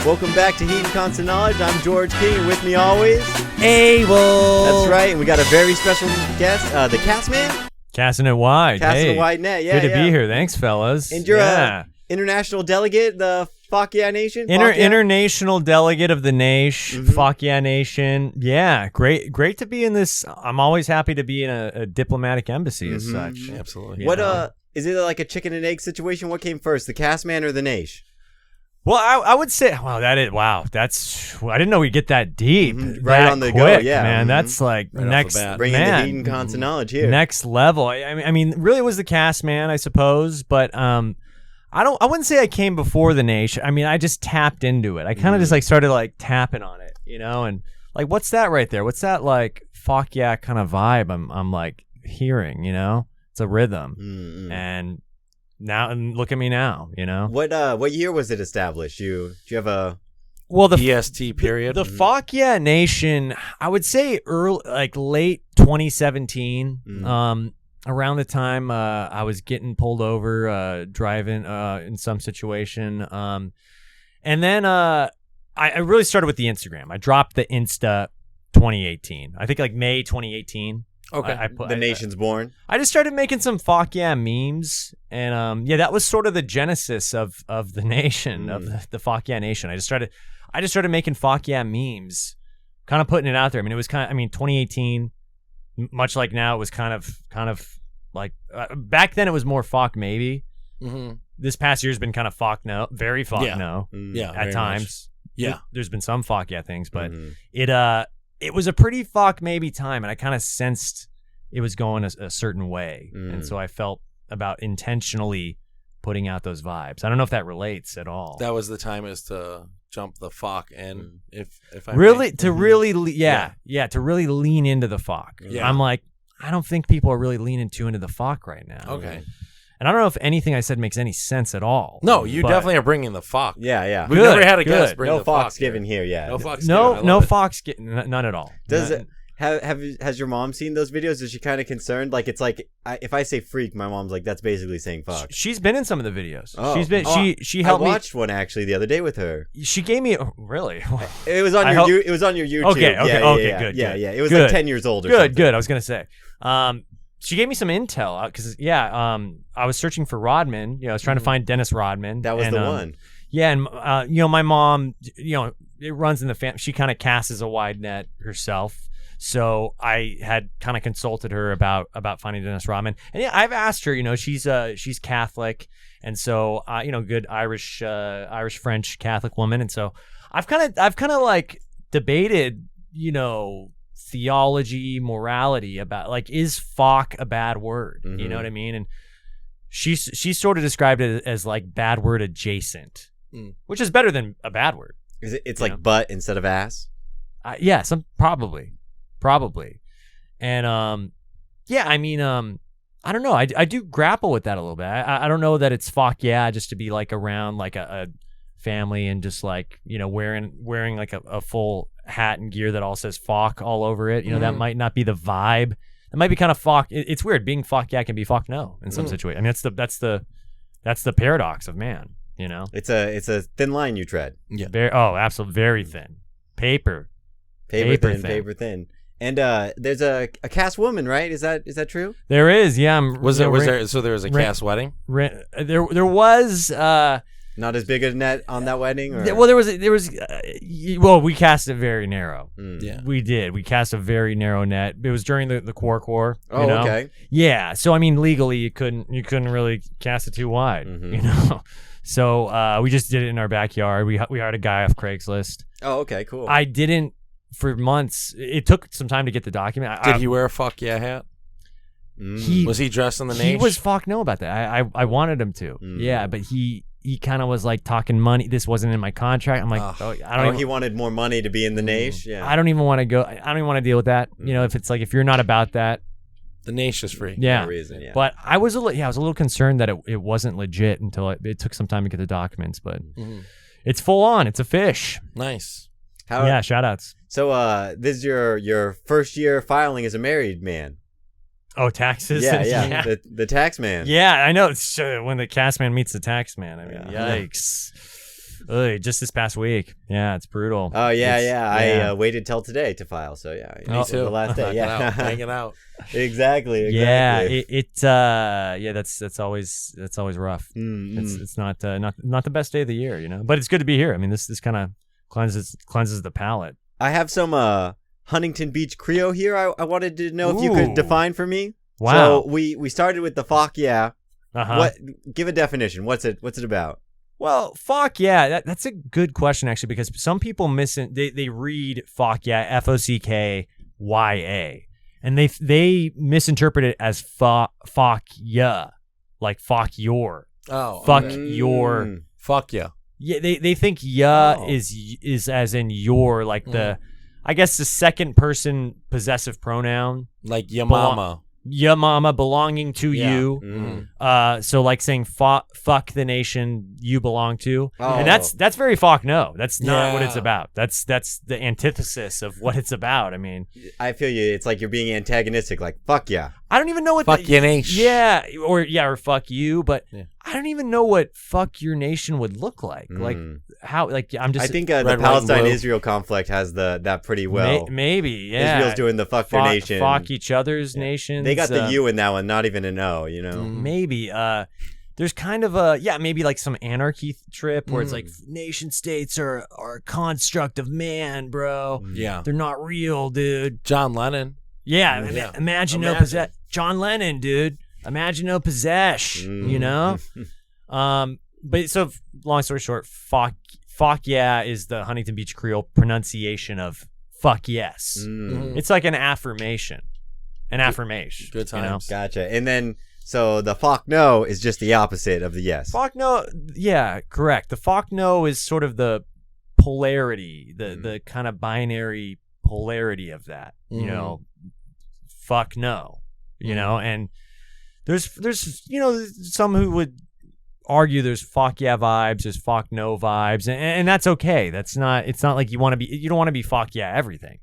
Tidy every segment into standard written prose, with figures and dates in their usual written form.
Welcome back to Heat and Constant Knowledge. I'm George King, and with me always, Abel. That's right, and we got a very special guest, the Cassman. Casting it wide. Casting hey. it wide net, yeah. Good to be here. Thanks, fellas. And you're international delegate, the Fockyanation? International delegate of the Nation, Fockyanation. Yeah, great to be in this. I'm always happy to be in a diplomatic embassy as such. Absolutely. What is it like a chicken and egg situation? What came first, the Cassman or the Nation? Well, I would say, that's I didn't know we'd get that deep, right that on the quick, go, yeah, man. That's like right next, bringing the Heat and Constant Knowledge here, next level. I mean, really, it was the Cassman, I suppose, but I wouldn't say I came before the Nation. I mean, I just tapped into it. I kind of just like started like tapping on it, and like, what's that right there? What's that like fuck yeah kind of vibe? I'm like hearing, it's a rhythm, and. Now and look at me now, What year was it established? Do you have a the EST period? The Fockyanation, I would say late 2017. Around the time I was getting pulled over driving in some situation, and then I really started with the Instagram. I dropped the Insta 2018. I think like May 2018. Okay. The Nation's born. I just started making some fuck yeah memes, and that was sort of the genesis of the Nation, of the fuck yeah Nation. I just started making fuck yeah memes, kind of putting it out there. I mean, it was 2018, much like now, it was kind of like back then it was more fuck maybe. This past year's been kind of fuck no, very fuck no. Yeah, at times. Much. Yeah, there's been some fuck yeah things, but it was a pretty fuck maybe time, and I kind of sensed it was going a certain way. And so I felt about intentionally putting out those vibes. I don't know if that relates at all. That was the time is to jump the fuck and if I really may. To really to really lean into the fuck. Yeah. I'm like, I don't think people are really leaning too into the fuck right now. Okay. And I don't know if anything I said makes any sense at all. No, you definitely are bringing the fuck. Yeah. We've never had a guest bring no the fox fuck given here. Yeah. No fox No fox getting none at all. Does it has your mom seen those videos? Is she kind of concerned? Like, it's like if I say freak, my mom's like, that's basically saying fuck. She's been in some of the videos. Oh. She's been she helped me. I watched one actually the other day with her. She gave me really. It was on it was on your YouTube. Okay, good. Yeah. It was like 10 years old or something. Good. I was gonna say. She gave me some intel because I was searching for Rodman. I was trying to find Dennis Rodman. That was the one. Yeah, and my mom, it runs in the family. She kind of casts a wide net herself. So I had kind of consulted her about finding Dennis Rodman, and yeah, I've asked her. She's Catholic, and so good Irish French Catholic woman, and so I've kind of like debated theology, morality about like, is fuck a bad word? You know what I mean? And she sort of described it as like bad word adjacent, which is better than a bad word. Is it? It's like butt instead of ass. Yeah, probably, and I mean, I don't know. I do grapple with that a little bit. I don't know that it's fuck yeah just to be like around like a family and just like wearing like a full hat and gear that all says fuck all over it. That might not be the vibe. It might be kind of fuck. It's weird. Being fuck yeah can be fuck no in some situation. I mean, that's the paradox of man. It's a thin line you tread. Yeah. Absolutely, very thin. Paper thin. And there's a cast woman, right? Is that true? There is. Yeah. Was there a cast wedding? There was. Not as big a net on that wedding? Or? Well, there was. We cast it very narrow. Yeah, we did. We cast a very narrow net. It was during the core. Oh, okay. Yeah. So I mean, legally, you couldn't really cast it too wide. So we just did it in our backyard. We hired a guy off Craigslist. Oh, okay, cool. I didn't for months. It took some time to get the document. Did he wear a fuck yeah hat? Was he dressed in the nation? He was fuck no about that. I wanted him to. Yeah, but he kind of was like talking money. This wasn't in my contract. I'm like, I don't. He wanted more money to be in the nation. Yeah. I don't even want to go. I don't even want to deal with that. If it's like if you're not about that, the nation's free. Yeah. No reason, yeah. But I was a little concerned that it wasn't legit until it took some time to get the documents. But it's full on. It's a fish. Nice. Shout outs. So this is your first year filing as a married man. Oh, taxes? Yeah. The tax man. Yeah, I know. It's when the cast man meets the tax man. I mean, yikes. Just this past week. Yeah, it's brutal. Oh yeah, It's- yeah. I waited till today to file. So yeah, Me too. The last day. Yeah, Hanging out. exactly. Yeah, Exactly. that's always rough. Mm-hmm. It's not the best day of the year, you know. But it's good to be here. I mean, this kind of cleanses the palate. I have some Huntington Beach Creole here. I wanted to know if you Ooh. could define for me. Wow. So we started with the Fock, yeah. Uh-huh. What? Give a definition. What's it about? Well, fuck yeah, that's a good question actually, because some people they read fuck yeah, FOCKYA, and they misinterpret it as fuck yeah, like fuck your, Oh, fuck okay. your. Fuck yeah. Yeah, they think yeah Oh. is as in your, like the, I guess the second person possessive pronoun, Like your Belong- mama. ya mama, belonging to Yeah. you. Mm. So like saying fuck the nation you belong to, Oh. and that's very fuck no. That's not what it's Yeah. about. That's the antithesis of what it's about. I mean, I feel you. It's like you're being antagonistic. Like fuck yeah. I don't even know what Fuck your nation. Yeah, or fuck you, but Yeah. I don't even know what fuck your nation would look like. Like how? Like I'm just. I think red, the white, and Palestine blue. Israel conflict has that pretty well. Maybe, yeah. Israel's doing the fuck their nation. Fuck each other's nations. They got the U in that one, not even an O. You know. Maybe. There's kind of maybe like some anarchy trip where it's like nation states are a construct of man, bro. Yeah. They're not real, dude. John Lennon. Yeah, Yeah. imagine no Imagine. possess. John Lennon, dude. Imagine no possession. You know. But so long story short, fuck yeah is the Huntington Beach Creole pronunciation of fuck yes. It's like an affirmation. Good You know? times. Gotcha. And then so the fuck no is just the opposite of the yes. Fuck no, yeah, correct. The fuck no is sort of the polarity, the kind of binary polarity of that. You know, fuck no. You know, and there's some who would argue there's fuck yeah vibes, there's fuck no vibes, and that's okay. It's not like you don't want to be fuck yeah everything.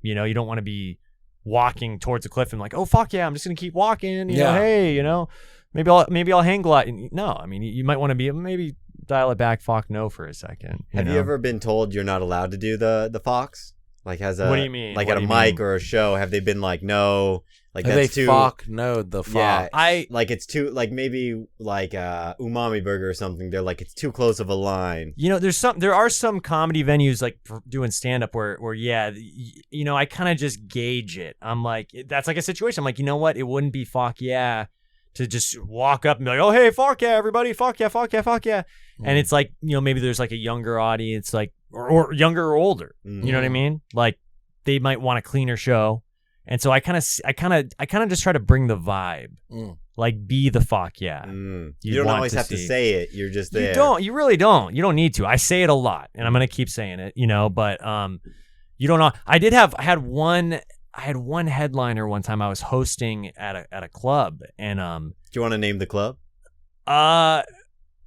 You know, you don't want to be walking towards a cliff and like, oh fuck yeah, I'm just gonna keep walking. You know, hey, you know, maybe I'll hang glide. No, I mean, you might want to be maybe dial it back, fuck no for a second. Have you ever been told you're not allowed to do the fox? Like what do you mean? Like What at do a you mic mean? or a show, have they been like no? Like Have that's they too fuck no the fuck. Yeah, like it's too like maybe like umami burger or something. They're like it's too close of a line. You know, there are some comedy venues like doing stand up where yeah, you know, I kind of just gauge it. I'm like, that's like a situation. I'm like, you know what? It wouldn't be fuck yeah to just walk up and be like, oh hey, fuck yeah, everybody, fuck yeah, fuck yeah, fuck yeah. And it's like, you know, maybe there's like a younger audience, like or younger or older. You know what I mean? Like they might want a cleaner show. And so I kind of just try to bring the vibe, like be the fuck yeah. You don't always have to say it. You're just there. You really don't. You don't need to. I say it a lot, and I'm gonna keep saying it. You know, but you don't know. I had one headliner one time. I was hosting at a club, and Do you want to name the club?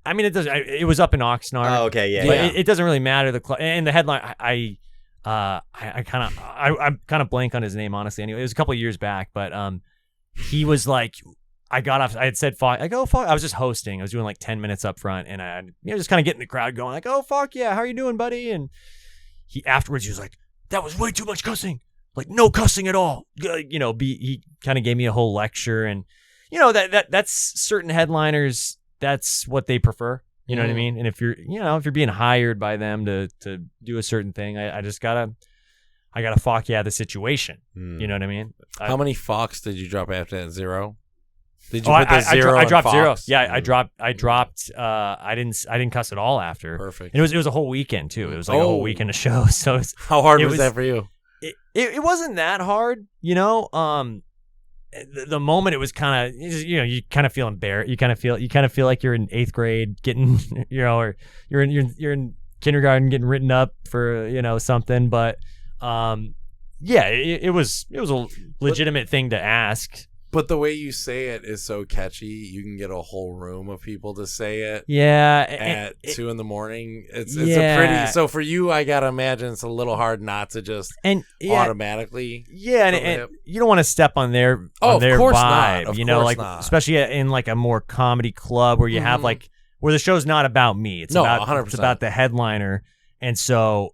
I mean it does. It was up in Oxnard. Oh, okay, yeah. But yeah. it doesn't really matter. The club and the headline. I kind of blank on his name honestly. Anyway, it was a couple of years back, but he was like, I got off. I had said fuck. Like, oh fuck. I was just hosting. I was doing like 10 minutes up front, and I just kind of getting the crowd going like, oh fuck yeah, how are you doing, buddy? And he afterwards he was like, that was way too much cussing. Like no cussing at all. You know, he kind of gave me a whole lecture, and you know that's certain headliners. That's what they prefer. You know what I mean? And if you're being hired by them to do a certain thing, I gotta fuck yeah the situation. You know what I mean? How many Fox did you drop after that? 0? Did Oh, you put the zero? I dropped in zero. Fox? Yeah, I dropped. I didn't cuss at all after. Perfect. And it was a whole weekend too. It was like a whole weekend of shows. So How hard it was was- that for you? it wasn't that hard, you know. The moment it was kind of, you know, you kind of feel embarrassed. You kind of feel like you're in 8th grade getting, you know, or you're in kindergarten getting written up for, you know, something. But yeah, it was a legitimate thing to ask. But the way you say it is so catchy. You can get a whole room of people to say it. Yeah, At 2 a.m. It's a Yeah. pretty. So for you, I gotta imagine it's a little hard not to just automatically. Yeah, and you don't want to step on their Oh, of their course vibe. not. Of you know, course like not. especially in like a more comedy club where you have like where the show's not about me. It's No, about 100%. it's about the headliner, and so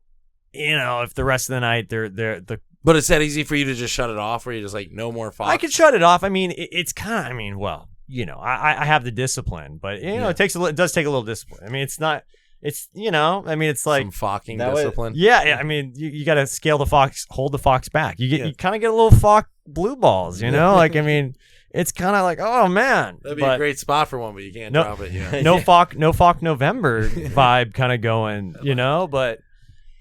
if the rest of the night the But it's that easy for you to just shut it off, where you're just like, no more Fox. I could shut it off. I mean, it's kind of. I mean, well, I have the discipline, but it does take a little discipline. I mean, it's not. It's I mean, it's like some Focking that discipline. I mean, you got to scale the fox, hold the fox back. You kind of get a little fox blue balls, like I mean, it's kind of like, oh man, That'd be a great spot for one, but you can't drop it. Yeah. no Fock November vibe kind of going,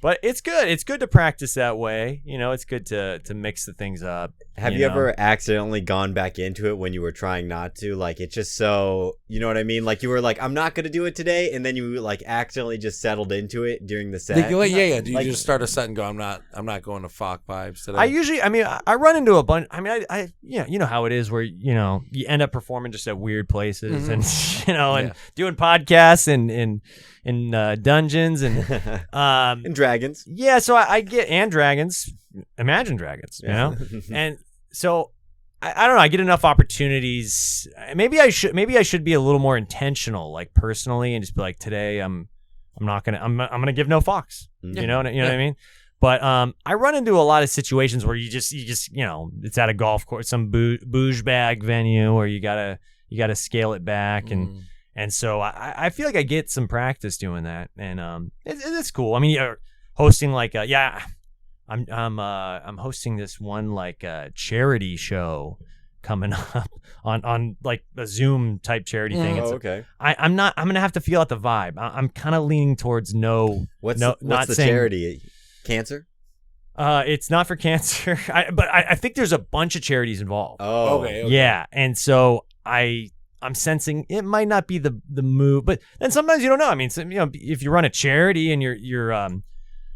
but it's good. It's good to practice that way. It's good to mix the things up. Have you ever accidentally gone back into it when you were trying not to? Like, it's just so, you know what I mean? Like, you were like, I'm not going to do it today. And then you like accidentally just settled into it during the set. Do you just start a set and go, I'm not going to Fock vibes today? I run into a bunch. I mean, you know how it is where, you end up performing just at weird places and, and doing podcasts and dungeons and and dragons. Yeah, so I get and dragons, Imagine Dragons, and so I don't know. I get enough opportunities. Maybe I should be a little more intentional, like personally, and just be like, today I'm gonna give no Fox. You know what I mean? But I run into a lot of situations where you just it's at a golf course, some bouge bag venue where you gotta scale it back and so I feel like I get some practice doing that, and it's cool. I mean, hosting like I'm hosting this one like charity show coming up on like a Zoom type charity thing. Oh, okay. I'm gonna have to feel out the vibe. I'm kind of leaning towards What's the charity? Cancer? It's not for cancer, but I think there's a bunch of charities involved. Oh, okay. Yeah, and so I'm sensing it might not be the move, but then sometimes you don't know. I mean, if you run a charity and you're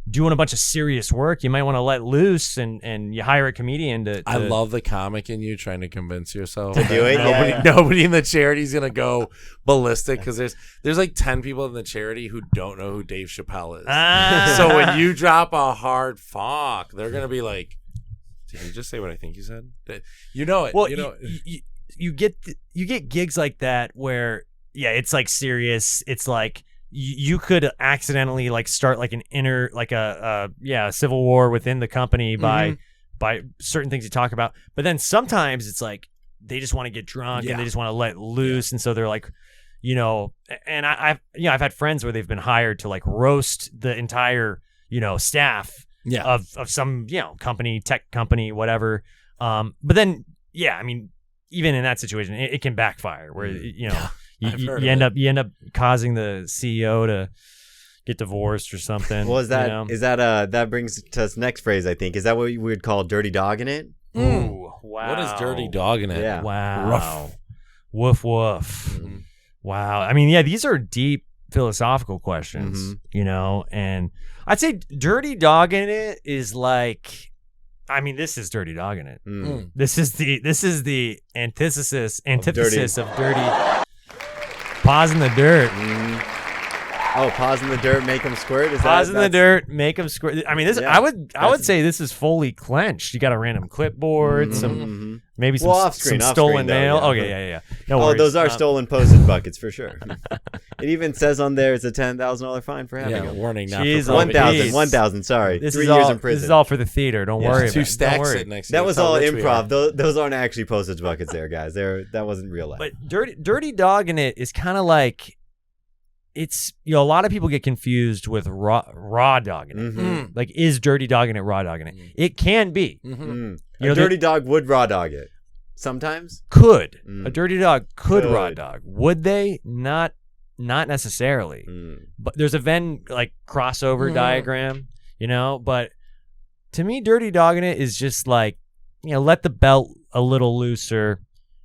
doing a bunch of serious work, you might want to let loose and you hire a comedian to I love the comic in you trying to convince yourself to do it. Nobody in the charity's gonna go ballistic because there's like 10 people in the charity who don't know who Dave Chappelle is. So when you drop a hard fuck, they're gonna be like, did you just say what I think you said? You know it. Well, you know it. You get gigs like that where it's like serious. It's like you could accidentally like start like an a civil war within the company by certain things you talk about. But then sometimes it's like they just want to get drunk and they just want to let loose, and so they're like, and I've had friends where they've been hired to like roast the entire staff of some company, tech company, whatever. But then I mean, even in that situation, it can backfire where you end up causing the CEO to get divorced or something. Well, is that brings to us next phrase? I think is that what we would call dirty dogging it? Ooh, wow! What is dirty dogging it? Yeah. Wow! Rough. Woof woof! Mm-hmm. Wow! I mean, these are deep philosophical questions, and I'd say dirty dogging it is like. I mean, this is dirty dogging it. This is the antithesis of dirty. Paws in the dirt. Oh, paws in the dirt, make them squirt. Paws in the dirt, make them squirt. I mean, this. Yeah, I would say this is fully clenched. You got a random clipboard, some maybe some, off-screen, some stolen though, mail. yeah. Okay, yeah. No worries. Those are stolen postage buckets for sure. It even says on there it's a $10,000 fine for having them. Warning. Not Jeez, for 1,000. Sorry, this 3 is years all, in prison. This is all for the theater. Don't worry. Two about it. stacks Don't worry. sit next to That you. was That's how all rich we are. improv. Those aren't actually postage buckets, there, guys. That wasn't real life. But dirty dogging it is kind of like. It's a lot of people get confused with raw dogging it. Like, is dirty dogging it raw dogging it? It can be. A dirty dog would raw dog it. Sometimes could a dirty dog could raw dog? Would they? Not necessarily. But there's a Venn like crossover diagram, But to me, dirty dogging it is just like let the belt a little looser,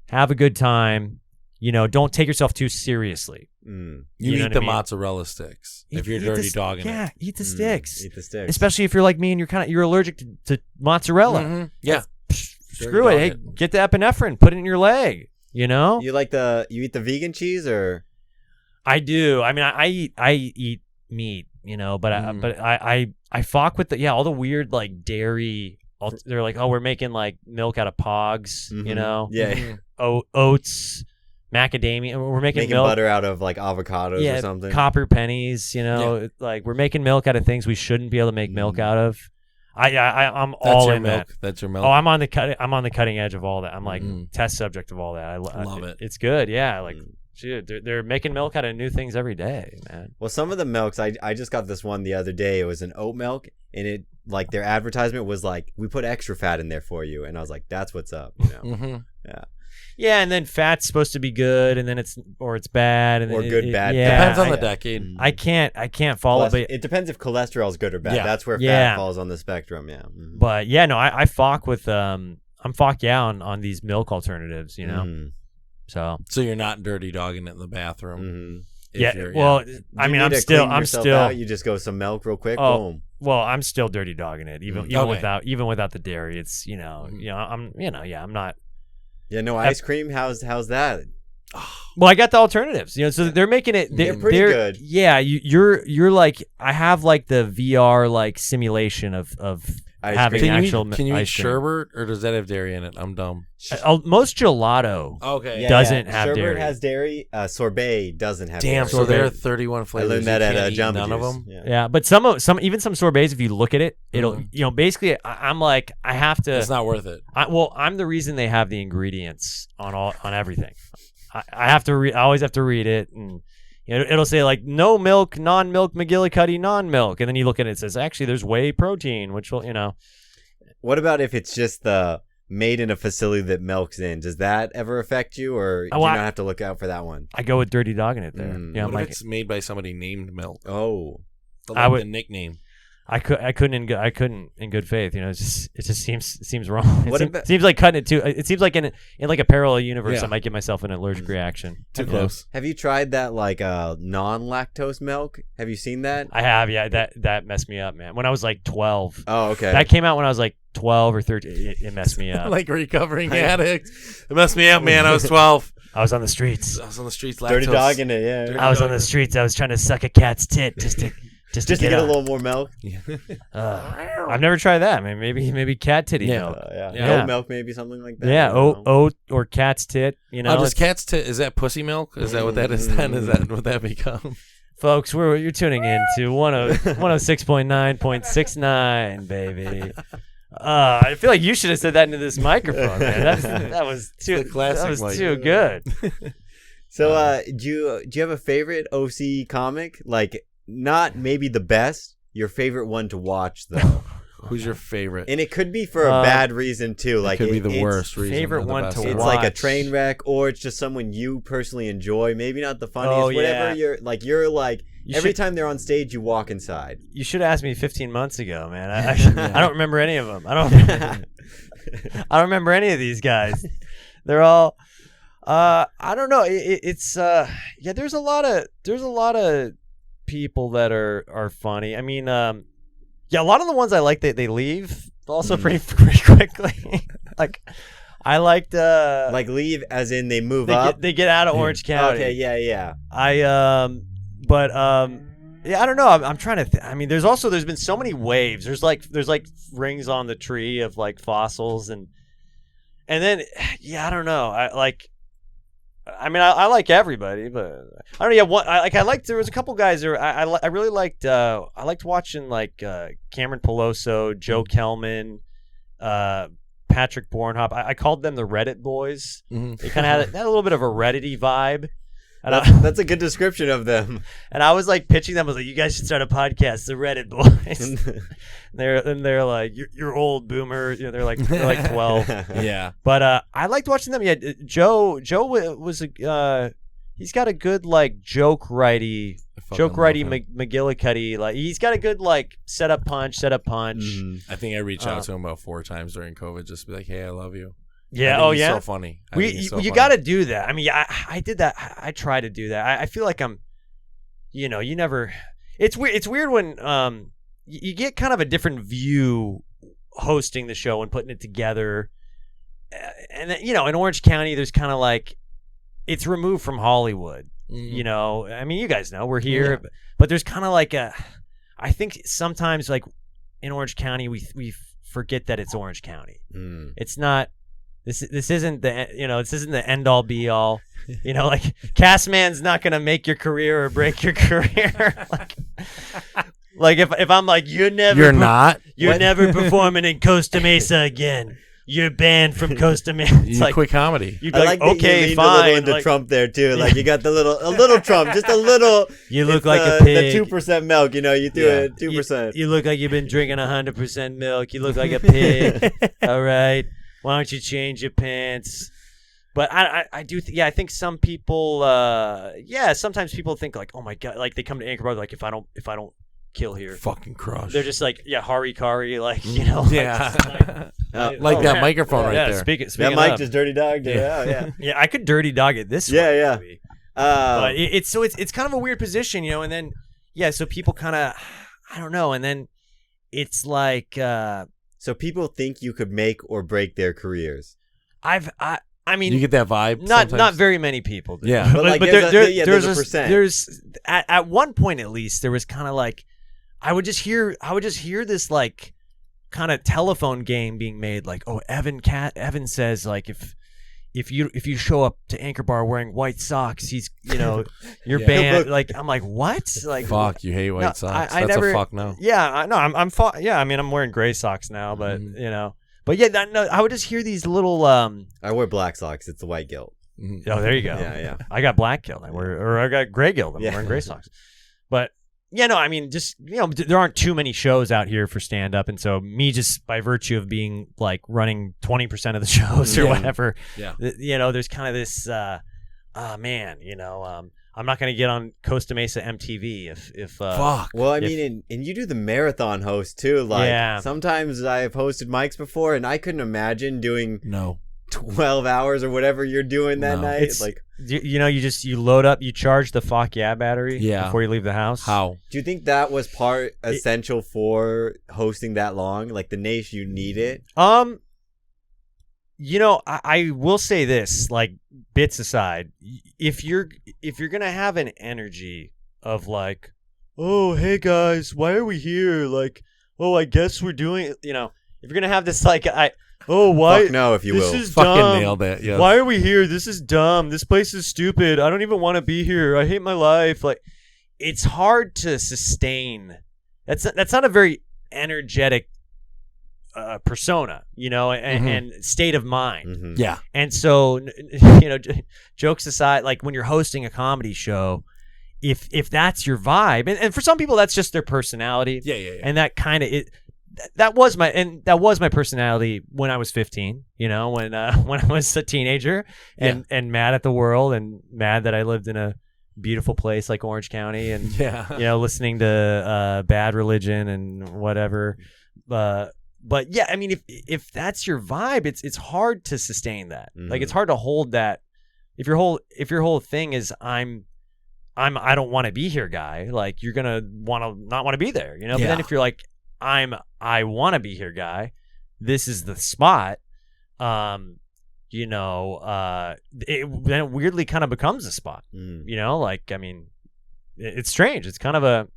have a good time. Don't take yourself too seriously. You eat the mozzarella sticks if you're dirty dogging it. Yeah, eat the sticks. Eat the sticks. Especially if you're like me and you're allergic to mozzarella. Yeah. Screw it. Hey, get the epinephrine, put it in your leg. You eat the vegan cheese or? I do. I mean, I eat meat. But I fuck with all the weird like dairy. They're like, oh, we're making like milk out of pogs. Yeah. Oats. macadamia. We're making Making milk. butter out of like avocados or something. Copper pennies. Like we're making milk out of things we shouldn't be able to make milk out of. I'm all in milk. that. That's your milk. Oh, I'm on the cutting edge of all that. I'm like test subject of all that. I love it. It's good. Yeah, like dude, they're making milk out of new things every day, man. Well, some of the milks, I just got this one the other day. It was an oat milk, and it like their advertisement was like, we put extra fat in there for you, and I was like, that's what's up, Yeah, and then fat's supposed to be good, and then it's bad, and or then good, bad. Yeah, depends on the decade. I can't follow, but it depends if cholesterol is good or bad. Yeah. That's where fat falls on the spectrum. Yeah, but yeah, no, I fuck with I'm on these milk alternatives, So you're not dirty dogging it in the bathroom. I mean, I'm still out, you just go some milk real quick. Boom. Well, I'm still dirty dogging it, even without the dairy. It's I'm not. Yeah, no ice cream. How's that? Well, I got the alternatives. So they're making it. They're pretty good. Yeah, you're like, I have like the VR like simulation of having actual. Can you eat ice cream. sherbet, or does that have dairy in it? I'm dumb. Most gelato doesn't have sherbet dairy. Has dairy. Sorbet doesn't have dairy. Damn, so there are 31 flavors. I learned that at Jamba none Juice. of them. Yeah, but some sorbets, if you look at it, it'll basically. I'm like, I have to. It's not worth it. I'm the reason they have the ingredients on everything. I have to I always have to read it, and it'll say like no milk, non-milk, McGillicuddy, non-milk, and then you look at it, it says actually there's whey protein, which will What about if it's just the made in a facility that milks in? Does that ever affect you, or do you not have to look out for that one? I go with dirty dogging it there. What if it's made by somebody named Milk? Oh, the nickname. I couldn't in good faith. It just seems wrong. It seems like cutting it too. It seems like in like a parallel universe, I might give myself an allergic reaction. Too close. Have you tried that like non-lactose milk? Have you seen that? I have. Yeah, that messed me up, man. When I was like 12. Oh, okay. That came out when I was like 12 or 13. It messed me up. Like recovering addict. It messed me up, man. I was 12. I was on the streets. Lactose. Dirty dogging it. Yeah. I was on the streets. I was trying to suck a cat's tit just to get a little more milk. I've never tried that. Man, maybe cat titty milk. Oat milk, maybe something like that. Yeah, oat or cat's tit. Does cat's tit, is that pussy milk? Is that what that is? Then is that what that become? Folks, you're tuning in to 106.9.69, baby. I feel like you should have said that into this microphone, man. That was too good. So, do you have a favorite OC comic? Like, not maybe the best, your favorite one to watch though. Who's your favorite? And it could be for a bad reason too. Like it could be the worst reason. Favorite one to watch. It's like a train wreck, or it's just someone you personally enjoy. Maybe not the funniest. Whatever you're like. Every time they're on stage, you walk inside. You should have asked me 15 months ago, man. I don't remember any of them. I don't remember any of these guys. They're all. I don't know. It's there's a lot of people that are funny. I mean, a lot of the ones I like they leave also pretty quickly. Like I liked like leave as in they move up. They get out of Orange County. Okay, yeah. I don't know. I'm trying to. I mean, there's been so many waves. There's like rings on the tree of like fossils and then I don't know. I like everybody, but I don't know. Yeah, there was a couple guys there. I really liked. I liked watching like Cameron Peloso, Joe Kellman, Patrick Bornhop. I called them the Reddit boys. Mm-hmm. They kind of had a little bit of a Reddit-y vibe. And that's a good description of them. And I was like pitching them. I was like, "You guys should start a podcast, the Reddit boys." they're like, "You're old boomer." They're like 12. Yeah. But I liked watching them. Yeah, Joe was he's got a good like joke righty McGillicuddy. Like he's got a good like set up punch. Mm-hmm. I think I reached out to him about 4 times during COVID just to be like, "Hey, I love you." Yeah. So funny. You got to do that. I mean, I did that. I try to do that. I feel like I'm, you never. It's weird. It's weird when you get kind of a different view hosting the show and putting it together. And then, in Orange County, there's kind of like it's removed from Hollywood. Mm-hmm. I mean, you guys know we're here, but there's kind of like I think sometimes like in Orange County we forget that it's Orange County. It's not. This isn't this isn't the end all be all. Like Castman's not gonna make your career or break your career. like if I'm like you're never performing in Costa Mesa again. You're banned from Costa Mesa. It's you quit comedy. You'd be like okay, you leaned fine. A little into Trump there too. Like you got a little Trump, just a little. You look like a pig. The 2% milk. You threw it 2%. You look like you've been drinking 100% milk. You look like a pig. All right. Why don't you change your pants? But I do I think some people sometimes people think like, oh my god, like they come to Anchor Bar like if I don't kill here, fucking crush. They're just like hari kari, like like that microphone right there. Speaking that mic just dirty dogged it. Yeah, I could dirty dog it this way. Yeah. But it's kind of a weird position, and then so people kind of I don't know, and then it's like so people think you could make or break their careers. I mean, you get that vibe. Not very many people do. Yeah, but there's a percent. There's at one point at least there was kind of like I would just hear this like kind of telephone game being made like, oh, Evan says like if you show up to Anchor Bar wearing white socks, he's you're banned. Like I'm like what? Like fuck, you hate white socks. That's never, a fuck no. Yeah, I'm yeah. I mean I'm wearing gray socks now, but But yeah, I would just hear these little. I wear black socks. It's the white guilt. Oh, there you go. Yeah. I got black guilt. I got gray guilt. I'm wearing gray socks. But I mean, just there aren't too many shows out here for stand up, and so me just by virtue of being like running 20% of the shows or whatever. Yeah. There's kind of this. I'm not going to get on Costa Mesa MTV if fuck. Well, I mean, and you do the marathon host too. Like sometimes I've hosted mics before, and I couldn't imagine doing 12 hours or whatever you're doing that night. It's like you load up, you charge the Fockyanation battery before you leave the house. How? Do you think that was essential for hosting that long? Like the niche, you need it. I will say this, like bits aside, if you're gonna have an energy of like, oh hey guys, why are we here? Like, oh I guess we're doing if you're gonna have this like why? Fuck no, if you this will. Is fucking dumb. Nailed it. Yes. Why are we here? This is dumb. This place is stupid. I don't even want to be here. I hate my life. Like, it's hard to sustain. That's not a very energetic persona, and state of mind. Mm-hmm. Yeah. And so, jokes aside, like when you're hosting a comedy show, if that's your vibe, and for some people that's just their personality. Yeah. And that kind of that was my personality when I was 15. When I was a teenager and mad at the world and mad that I lived in a beautiful place like Orange County and listening to Bad Religion and whatever. But yeah, I mean, if that's your vibe, it's hard to sustain that. Mm-hmm. Like it's hard to hold that. If your whole thing is I don't want to be here, guy. Like you're gonna not want to be there, But then if you're like I want to be here, guy. This is the spot. Then it weirdly kind of becomes a spot. Like I mean, it's strange. It's kind of a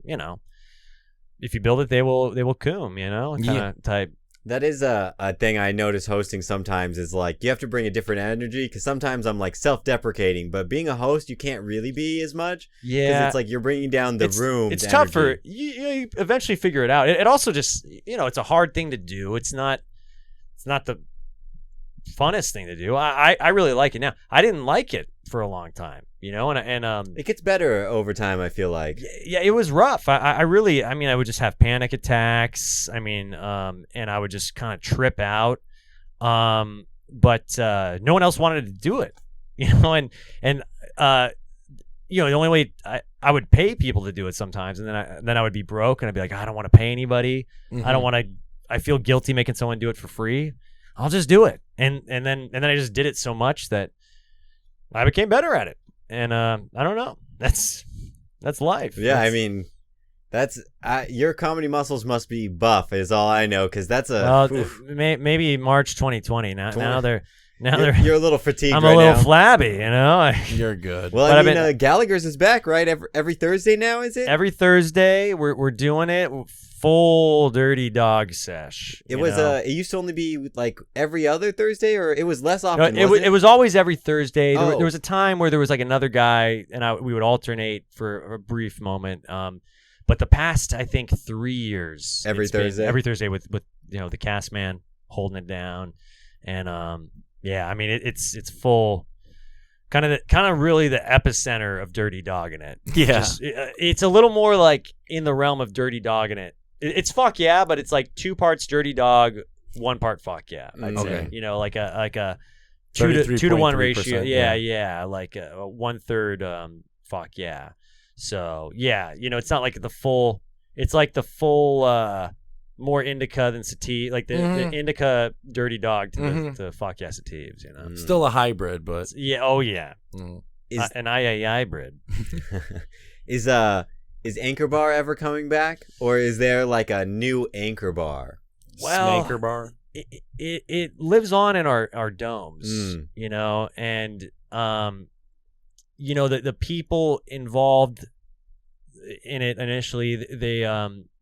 if you build it, they will come, kind of type. That is a thing I notice hosting sometimes is like you have to bring a different energy because sometimes I'm like self-deprecating, but being a host you can't really be as much. Yeah, because it's like you're bringing down the room. It's tough for you eventually figure it out. It also just it's a hard thing to do. It's not the funnest thing to do. I really like it now. I didn't like it for a long time, and it gets better over time. I feel like it was rough. I would just have panic attacks. And I would just kind of trip out. But no one else wanted to do it, the only way I would pay people to do it sometimes, and then I would be broke and I'd be like, I don't want to pay anybody. Mm-hmm. I don't want to. I feel guilty making someone do it for free. I'll just do it, and then I just did it so much that I became better at it, and I don't know. That's life. Yeah, I mean, that's your comedy muscles must be buff, is all I know, because that's maybe March 2020. Now they're Now You're a little fatigued I'm right a little now. flabby, you know. You're good. Well, But I I've mean, been- Gallagher's is back, right? Every Thursday now, is it? Every Thursday we're doing it. Full Dirty Dog sesh. It you was know? it used to only be like every other Thursday, or it was less No, often. it was always every Thursday. Oh. There was a time where there was like another guy, and we would alternate for a brief moment. But the past, I think, 3 years, Every it's been Thursday? every Thursday with the cast man holding it down, and yeah, I mean it's full, kind of really the epicenter of Dirty Dog in it. Yeah. It's a little more like in the realm of Dirty Dog in it. It's fuck yeah, but it's like 2 parts Dirty Dog, 1 part fuck yeah. I'd say. Okay. You know, like a 2 to 1 ratio. 33.3%, Yeah, like a 1/3 fuck yeah. So yeah, it's not like the full. It's like the full more indica than sativa, like the indica Dirty Dog to the fuck yeah satives. Still a hybrid, but Yeah. Oh yeah. mm. An hybrid. Is Anchor Bar ever coming back, or is there like a new Anchor Bar? Well, Smanker bar. It lives on in our domes, Mm. and the people involved in it initially, they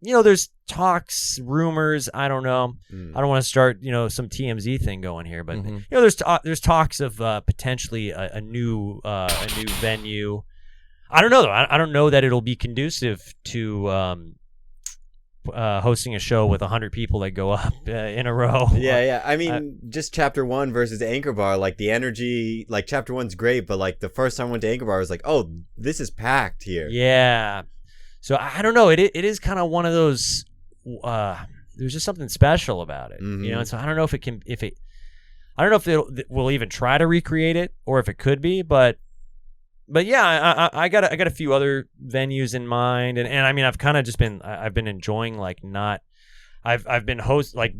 there's talks, rumors, I don't know. I don't want to start some TMZ thing going here, but there's talks of potentially a new venue. I don't know though. I don't know that it'll be conducive to hosting a show with 100 people that go up in a row. Yeah. I mean, just Chapter 1 versus Anchor Bar, like the energy, like Chapter 1's great, but like the first time I went to Anchor Bar, I was like, oh, this is packed here. Yeah. So I don't know. It is kind of one of those. There's just something special about it, And so I don't know I don't know if it will even try to recreate it or if it could be, but yeah, I got a few other venues in mind, and I mean I've kind of just been enjoying I've been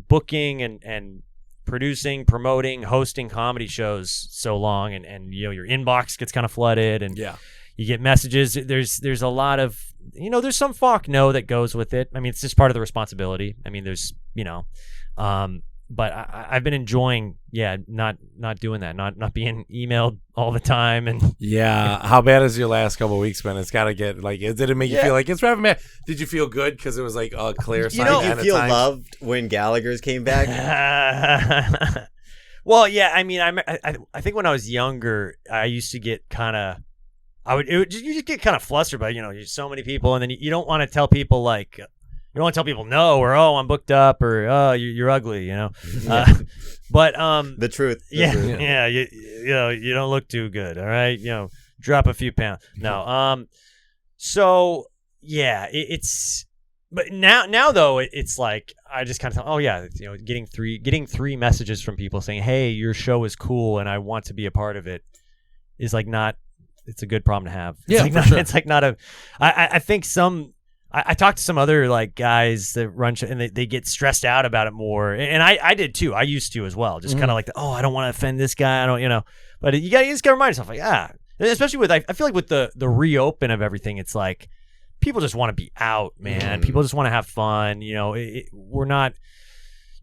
booking and producing, promoting, hosting comedy shows so long, and your inbox gets kind of flooded, and you get messages. There's a lot of there's some fuck no that goes with it. I mean it's just part of the responsibility. I mean there's but I've been enjoying, not doing that, not being emailed all the time, and how bad has your last couple of weeks been? It's got to get did it make you feel like it's rather bad? Did you feel good because it was like a clear sign? Did you feel loved when Gallagher's came back? Well, yeah, I mean, I think when I was younger, I used to get kind of, you just get kind of flustered by there's so many people, and then you don't want to tell people you don't want to tell people no, or oh I'm booked up, or oh you're ugly, but the truth. You don't look too good, all right, drop a few pounds. No, so yeah, it's but now though it's like I just kind of getting three messages from people saying hey your show is cool and I want to be a part of it is it's a good problem to have. It's like not a I think I talked to some other guys that run and they get stressed out about it more, and I did too. I used to as well, just kind of I don't want to offend this guy. I don't, but you just gotta remind yourself especially with I feel like with the reopen of everything, it's like people just want to be out, man. People just want to have fun. We're not.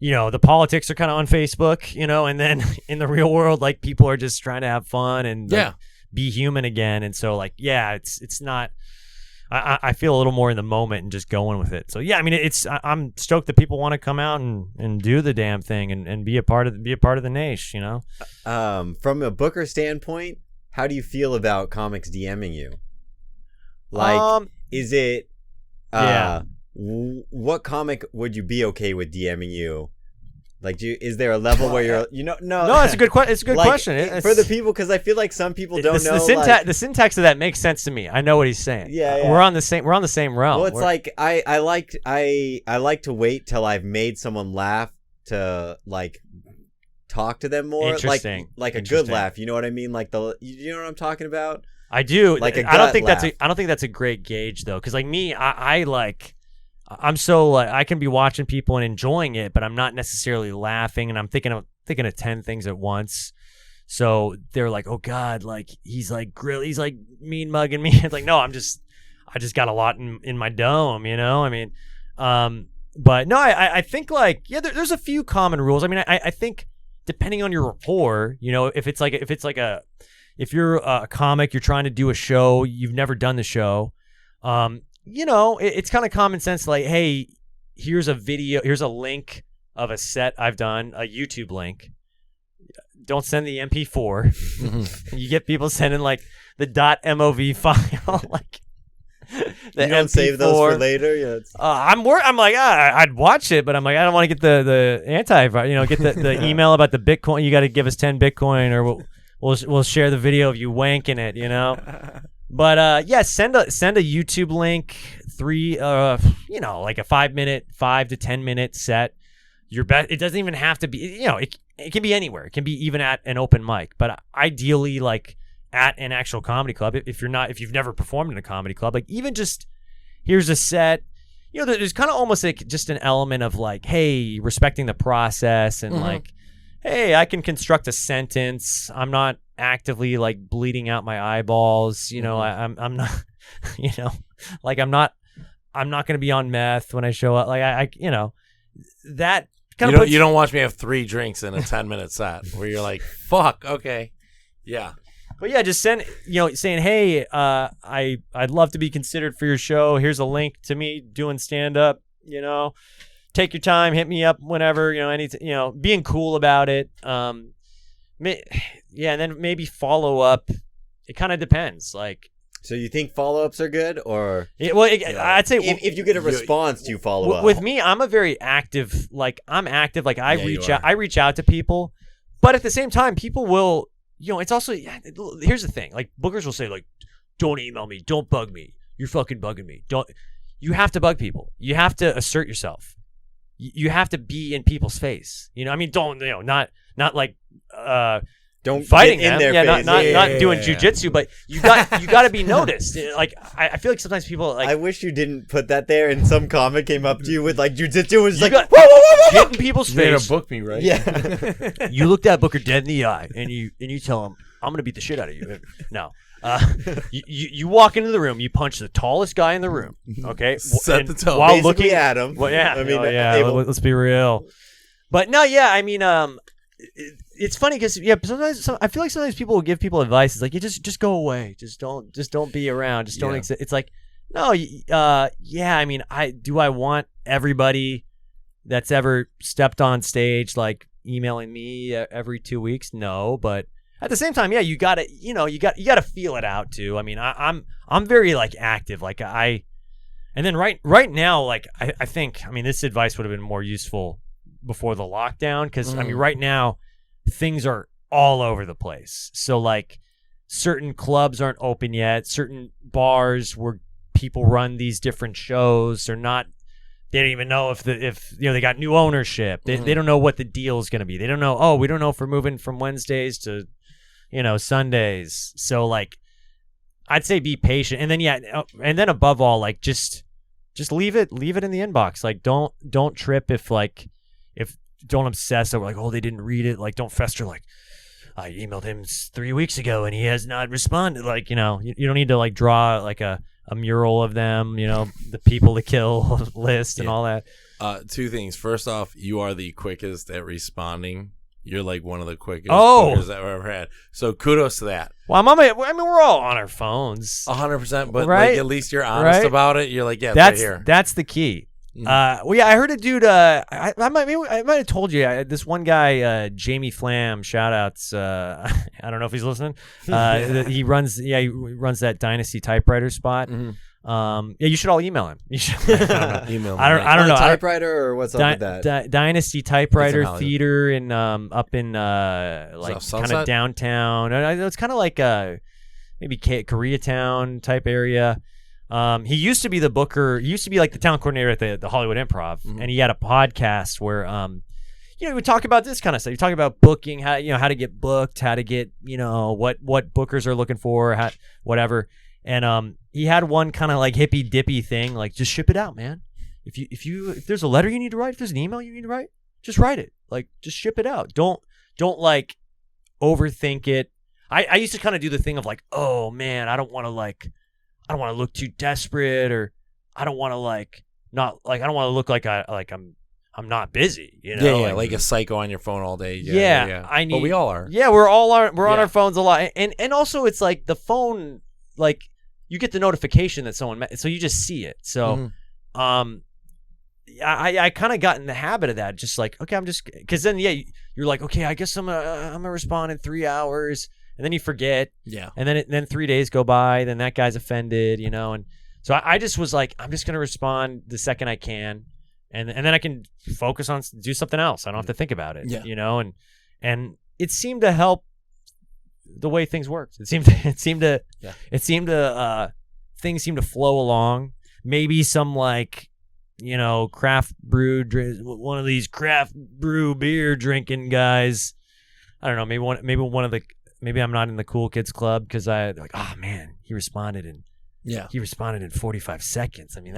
The politics are kind of on Facebook, and then in the real world, people are just trying to have fun and be human again. And so it's not. I feel a little more in the moment and just going with it. So yeah, I mean, I'm stoked that people want to come out and do the damn thing and be a part of the niche, From a booker standpoint, how do you feel about comics DMing you? Is it? What comic would you be okay with DMing you? Is there a level where you're No, it's a good question. It's a good question. For the people, because I feel like some people don't know the syntax of that makes sense to me. I know what he's saying. Yeah. We're on the same realm. Well, it's I like to wait till I've made someone laugh to talk to them more. Interesting. Like a good laugh. You know what I mean? You know what I'm talking about? I do. I don't think that's a great gauge though, because me, I'm so I can be watching people and enjoying it, but I'm not necessarily laughing, and I'm thinking of 10 things at once. So they're like, "Oh God, he's he's mean mugging me." It's no, I just got a lot in my dome, I mean, but no, I think there's a few common rules. I mean, I think depending on your rapport, if you're a comic, you're trying to do a show, you've never done the show, it's kind of common sense. Like, hey, here's a video, here's a link of a set I've done, a YouTube link. Don't send the MP4. You get people sending like the .mov file, like. You don't save those for later. Yeah, I'm like, I'd watch it, but I'm like, I don't want to get the get the email about the Bitcoin. You got to give us 10 Bitcoin, or we'll share the video of you wanking it, But send a YouTube link, like a 5 to 10 minute set. Your best. It doesn't even have to be, it can be anywhere. It can be even at an open mic, but ideally, like, at an actual comedy club, if you've never performed in a comedy club, like, even just here's a set, there's kind of almost like just an element of like, hey, respecting the process, and like, hey, I can construct a sentence. I'm not actively like bleeding out my eyeballs. I'm not, like I'm not going to be on meth when I show up. Like that kind of you don't watch me have 3 drinks in a 10-minute set where you're like, fuck, okay, yeah. But yeah, just saying, hey, I'd love to be considered for your show. Here's a link to me doing stand up. Take your time, hit me up whenever. Being cool about it. And then maybe follow up. It kind of depends. Like, so you think follow ups are good, or I'd say if you get a response, do you follow up? With me, I'm a very active. Like, I'm active. Like, I reach out to people, but at the same time, people will. It's also, here's the thing. Like, bookers will say, like, don't email me. Don't bug me. You're fucking bugging me. You have to bug people. You have to assert yourself. You have to be in people's face. Don't, not like, don't fighting get in them. their face. Not doing jujitsu, but you got to be noticed. Like, I feel like sometimes people like. I wish you didn't put that there, and some comic came up to you with like jujitsu was like, get in people's face. You're gonna book me, right? Yeah. You look that booker dead in the eye, and you tell him, I'm gonna beat the shit out of you. No. You walk into the room, you punch the tallest guy in the room, okay? Set the tone. While basically looking at him. Well, yeah. I mean, let's be real. But no, yeah, I mean, it's funny because sometimes I feel like sometimes people will give people advice. It's like, you just go away, just don't be around, just don't exist. It's like, no, I mean, I want everybody that's ever stepped on stage like emailing me every 2 weeks? No, but at the same time, yeah, you gotta feel it out too. I mean, I'm very like active, like and then right now, like I think, I mean, this advice would have been more useful before the lockdown, because I mean, right now things are all over the place. So like, certain clubs aren't open yet, certain bars where people run these different shows are not. They don't even know if they got new ownership. They don't know what the deal is going to be. They don't know. Oh, we don't know if we're moving from Wednesdays to, Sundays. So like, I'd say be patient, and then above all, like just leave it in the inbox. Like, don't trip if don't obsess over like, oh, they didn't read it. Like, don't fester like, I emailed him 3 weeks ago and he has not responded. Like, you don't need to like draw like a mural of them, the people to kill list and all that. 2 things. First off, you are the quickest at responding. You're like one of the quickest bookers that I've ever had. So kudos to that. Well, we're all on our phones. 100%, but right? like, at least you're honest about it. You're like, yeah, that's right here. That's the key. I heard a dude. I might have told you. This one guy, Jamie Flam. Shout outs. I don't know if he's listening. He runs that Dynasty typewriter spot. You should all email him. You should email him. I don't know. Typewriter or what's up with that? Dynasty Typewriter Theater in up in like kind of downtown. It's kind of like maybe Koreatown type area. He used to be the booker. He used to be like the town coordinator at the Hollywood Improv, and he had a podcast where he would talk about this kind of stuff. He talk about booking, how to get booked, how to get what bookers are looking for, whatever. And he had one kind of like hippy dippy thing, like, just ship it out, man. If there's a letter you need to write, if there's an email you need to write, just write it. Like, just ship it out. Don't like overthink it. I used to kind of do the thing of like, oh man, I don't want to look too desperate, or I don't want to look like I'm I'm not busy, you know. Yeah, like a psycho on your phone all day. I need. But we all are. Yeah, we're on our phones a lot, and also it's like the phone, like you get the notification that someone so you just see it. So, I kind of got in the habit of that, just like, okay, I'm just, because then you're like, okay, I guess I'm gonna respond in 3 hours, and then you forget. Yeah. And then 3 days go by, then that guy's offended, you know, and so I just was like, I'm just gonna respond the second I can. And then I can focus on do something else. I don't have to think about it, you know. And it seemed to help the way things worked. Things seemed to flow along. Maybe some like, you know, craft brew, one of these craft brew beer drinking guys. I don't know. Maybe I'm not in the cool kids club because I like, oh man, he responded in 45 seconds. I mean,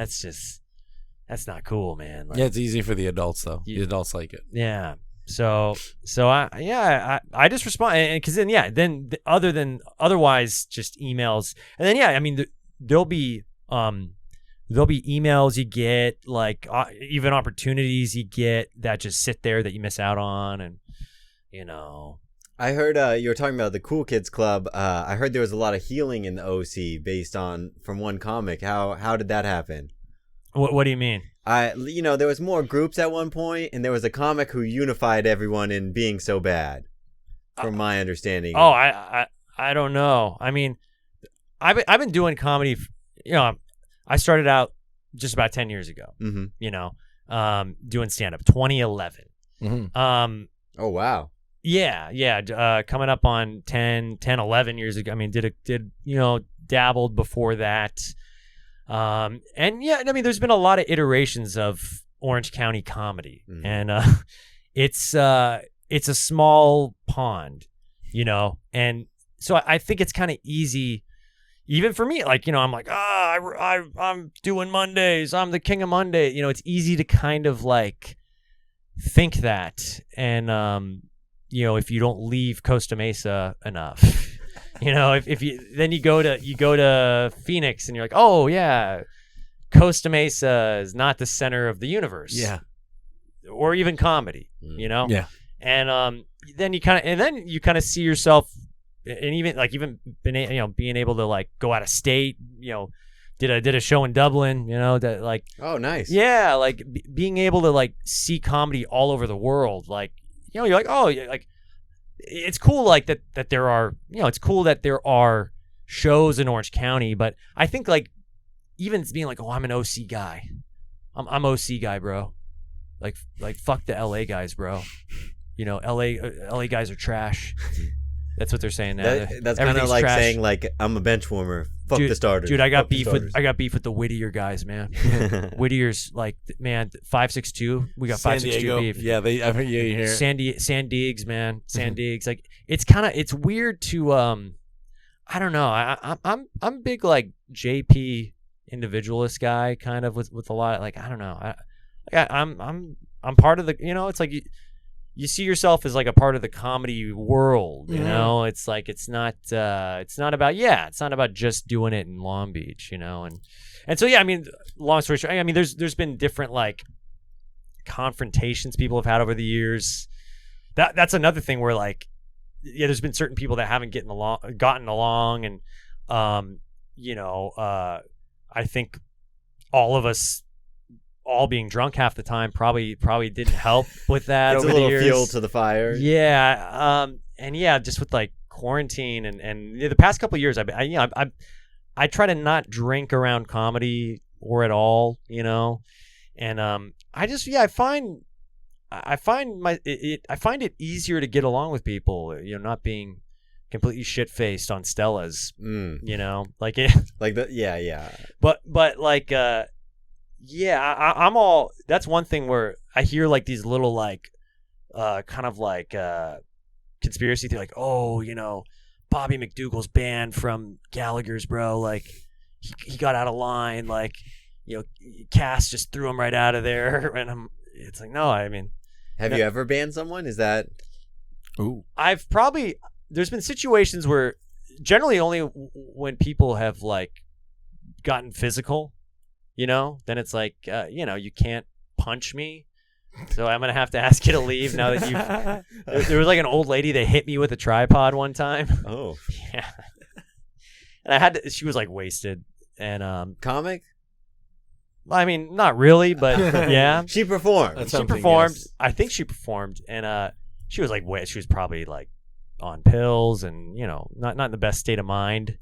that's not cool, man. Like, it's easy for the adults though. The adults like it. Yeah. So I just respond, and because then otherwise just emails, and then I mean there'll be emails you get, like even opportunities you get that just sit there that you miss out on, and you know. I heard you were talking about the Cool Kids Club. I heard there was a lot of healing in the OC from one comic. How did that happen? What do you mean? There was more groups at one point, and there was a comic who unified everyone in being so bad, from my understanding. Oh, I don't know. I mean, I've been doing comedy. You know, I started out just about 10 years ago. Mm-hmm. You know, doing stand up 2011. Mm-hmm. Oh wow. Yeah. Coming up on 10, 11 years ago. I mean, dabbled before that. And I mean, there's been a lot of iterations of Orange County comedy, and it's a small pond, you know, and so I think it's kind of easy, even for me. Like, you know, I'm like, I'm doing Mondays, I'm the king of Monday. You know, it's easy to kind of like think that, and you know, if you don't leave Costa Mesa enough. You know, if you go to Phoenix and you're like, oh yeah, Costa Mesa is not the center of the universe, or even comedy, you know, and then you kind of see yourself, and even being able to like go out of state, you know, did a show in Dublin, you know, that like, oh nice, like being able to like see comedy all over the world, like, you know, you're like, oh, like. It's cool, like that there are, you know, it's cool that there are shows in Orange County, but I think like even being like, oh, I'm an OC guy, I'm OC guy, bro. Like fuck the LA guys, bro. You know, LA guys are trash. That's what they're saying now. That's kind of like trash. Saying like I'm a bench warmer. Fuck the starters. Dude, I got beef with the Whittier guys, man. Whittier's like, man, 5'6" we got 5'6" beef. Yeah, I heard you here. San Diego's, man. San Diego's. Like it's weird to I don't know. I'm big like JP individualist guy, kind of with a lot of, like, I don't know. I'm part of the, you know, it's like you see yourself as like a part of the comedy world, you know. It's like it's not about just doing it in Long Beach, you know. And so I mean, long story short, I mean, there's been different like confrontations people have had over the years. That's another thing where like, there's been certain people that haven't gotten along, and you know, I think all of us all being drunk half the time probably didn't help with that. It's over a little the years. fuel to the fire. Yeah, and just with like quarantine and the past couple of years, I try to not drink around comedy or at all, you know, and I find it easier to get along with people, you know, not being completely shit faced on Stella's, you know, like it, like the yeah. But like I'm all. That's one thing where I hear like these little like kind of like conspiracy theory, like, oh, you know, Bobby McDougal's banned from Gallagher's, bro. Like he got out of line, like, you know, Cass just threw him right out of there, and it's like, no, I mean, have you ever banned someone? Is that? Ooh, there's been situations where generally only when people have like gotten physical. You know, then it's like, you know, you can't punch me, So I'm gonna have to ask you to leave now that you've. There was like an old lady that hit me with a tripod one time. Oh, Yeah, and I had to. She was like wasted, and comic. I mean, not really, but yeah, She performed. That's she something, performed. yes. I think she performed, and she was like, she was probably like on pills, and not in the best state of mind.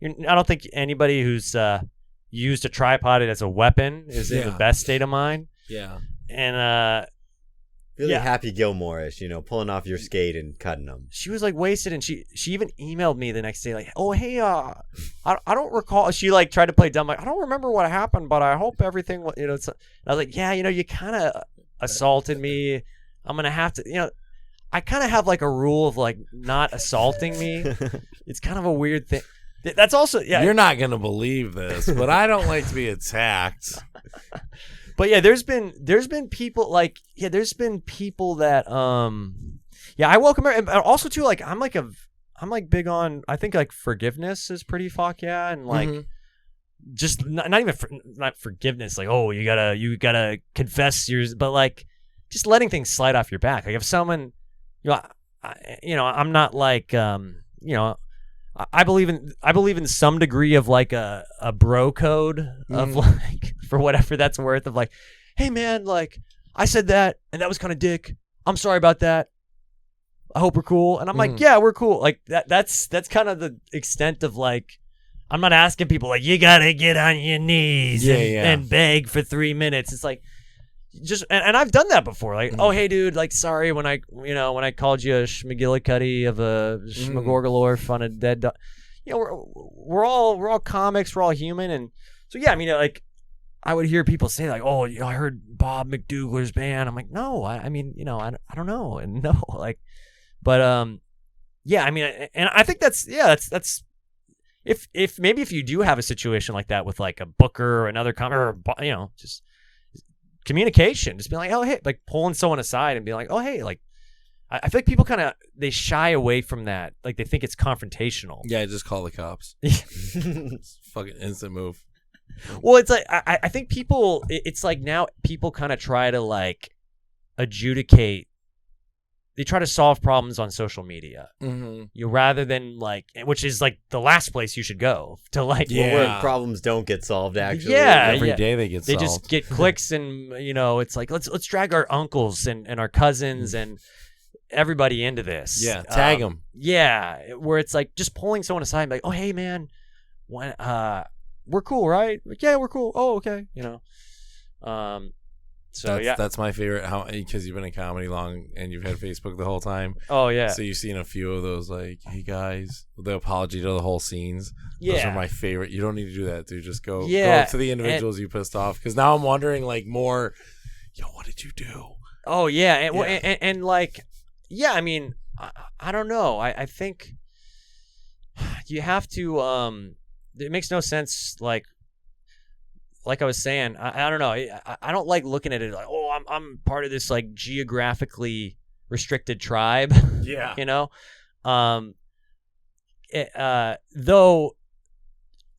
I don't think anybody who's used a tripod as a weapon is in the best state of mind. Yeah. And Really yeah. Happy Gilmore-ish, pulling off your skate and cutting them. she was like wasted, and she even emailed me the next day like, oh hey, I don't recall. She like tried to play dumb, like I don't remember what happened, but I hope everything it's, and I was like, yeah, you kind of assaulted me. I'm gonna have to, I kind of have like a rule of like not assaulting me. It's kind of a weird thing. That's also You're not gonna believe this, but I don't like to be attacked. But yeah, there's been people like there's been people that I welcome her, and also too like I'm like big on, I think like forgiveness is pretty fuck yeah, and like just not even not forgiveness like, oh you gotta confess yours, but like just letting things slide off your back. Like if someone I'm not like I believe in some degree of like a bro code of like, for whatever that's worth, of like, hey man, like I said that and that was kind of dick. I'm sorry about that. I hope we're cool. And I'm like, yeah, we're cool. Like that's kind of the extent of like, I'm not asking people like, you gotta get on your knees and beg for 3 minutes. It's like, just and I've done that before. Like, oh hey dude, like sorry when I called you a schmagillicuddy of a schmagorgalorf on a dead dog. We're all comics, we're all human, and so yeah, I mean like I would hear people say like, oh I heard Bob McDougall's band. I'm like, no, I mean I don't know, and no, like, but yeah, I mean, and I think that's if maybe if you do have a situation like that with like a booker or another comic, or just communication, just being like, oh hey, like pulling someone aside and being like, oh hey, like I feel like people kind of they shy away from that, like they think it's confrontational. Yeah, just call the cops. Fucking instant move. Well, it's like I think people, it's like now people kind of try to like adjudicate. They try to solve problems on social media, rather than like, which is like the last place you should go to like. Well, where problems don't get solved, actually. Yeah, every day they get solved. They just get clicks, and it's like let's drag our uncles and our cousins and everybody into this. Yeah, tag them. Yeah, where it's like just pulling someone aside and be like, oh hey man, when we're cool, right? Like, yeah, we're cool. Oh okay, So that's my favorite. How, because you've been in comedy long and you've had Facebook the whole time. Oh yeah. So you've seen a few of those, like, hey guys, the apology to the whole scenes. Yeah. Those are my favorite. You don't need to do that, dude. Just go to the individuals you pissed off. Because now I'm wondering, like, more. Yo, what did you do? Oh yeah, and like, yeah. I mean, I don't know. I think you have to. It makes no sense. Like I was saying, I don't know. I don't like looking at it like, oh, I'm part of this like geographically restricted tribe. Yeah. Though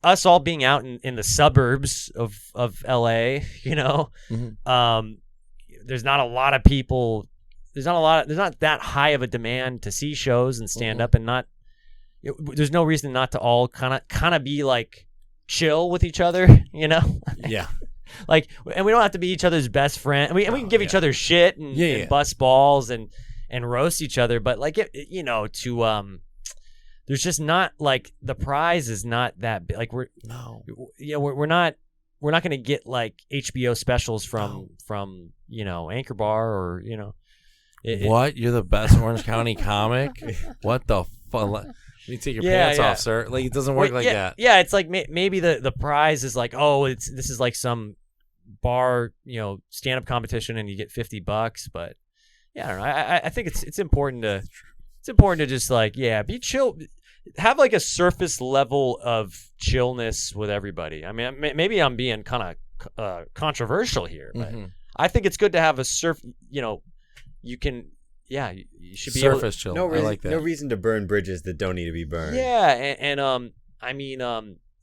us all being out in the suburbs of LA, there's not a lot of people. There's not that high of a demand to see shows and stand up, and there's no reason not to all kind of be like chill with each other, Yeah. Like, and we don't have to be each other's best friend. We can give each other shit and bust balls and roast each other, but like there's just not like the prize is not that big. Like we're not going to get like HBO specials from Anchor Bar or what? You're the best Orange County comic? What the fuck? You take your pants off, sir. Like, it doesn't work like that. Yeah, it's like maybe the prize is like, oh, this is like some bar, stand-up competition, and you get $50. But yeah, I don't know. I think it's important to just like be chill, have like a surface level of chillness with everybody. I mean, maybe I'm being kind of controversial here, but I think it's good to have a you can. Yeah, you should be surface chill. No reason, I like that. No reason to burn bridges that don't need to be burned. Yeah, and I mean,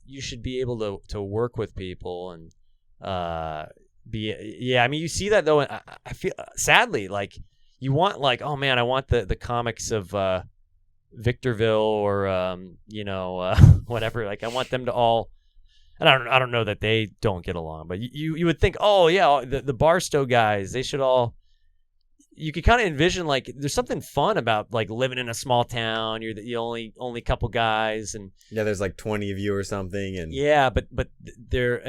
you should be able to work with people and Yeah, I mean, you see that though. I feel sadly like you want like, oh man, I want the comics of Victorville or whatever. Like I want them to all. And I don't know that they don't get along, but you would think, oh yeah, the Barstow guys, they should all. You could kind of envision like there's something fun about like living in a small town. You're the only couple guys, and Yeah, there's like 20 of you or something, and yeah, but there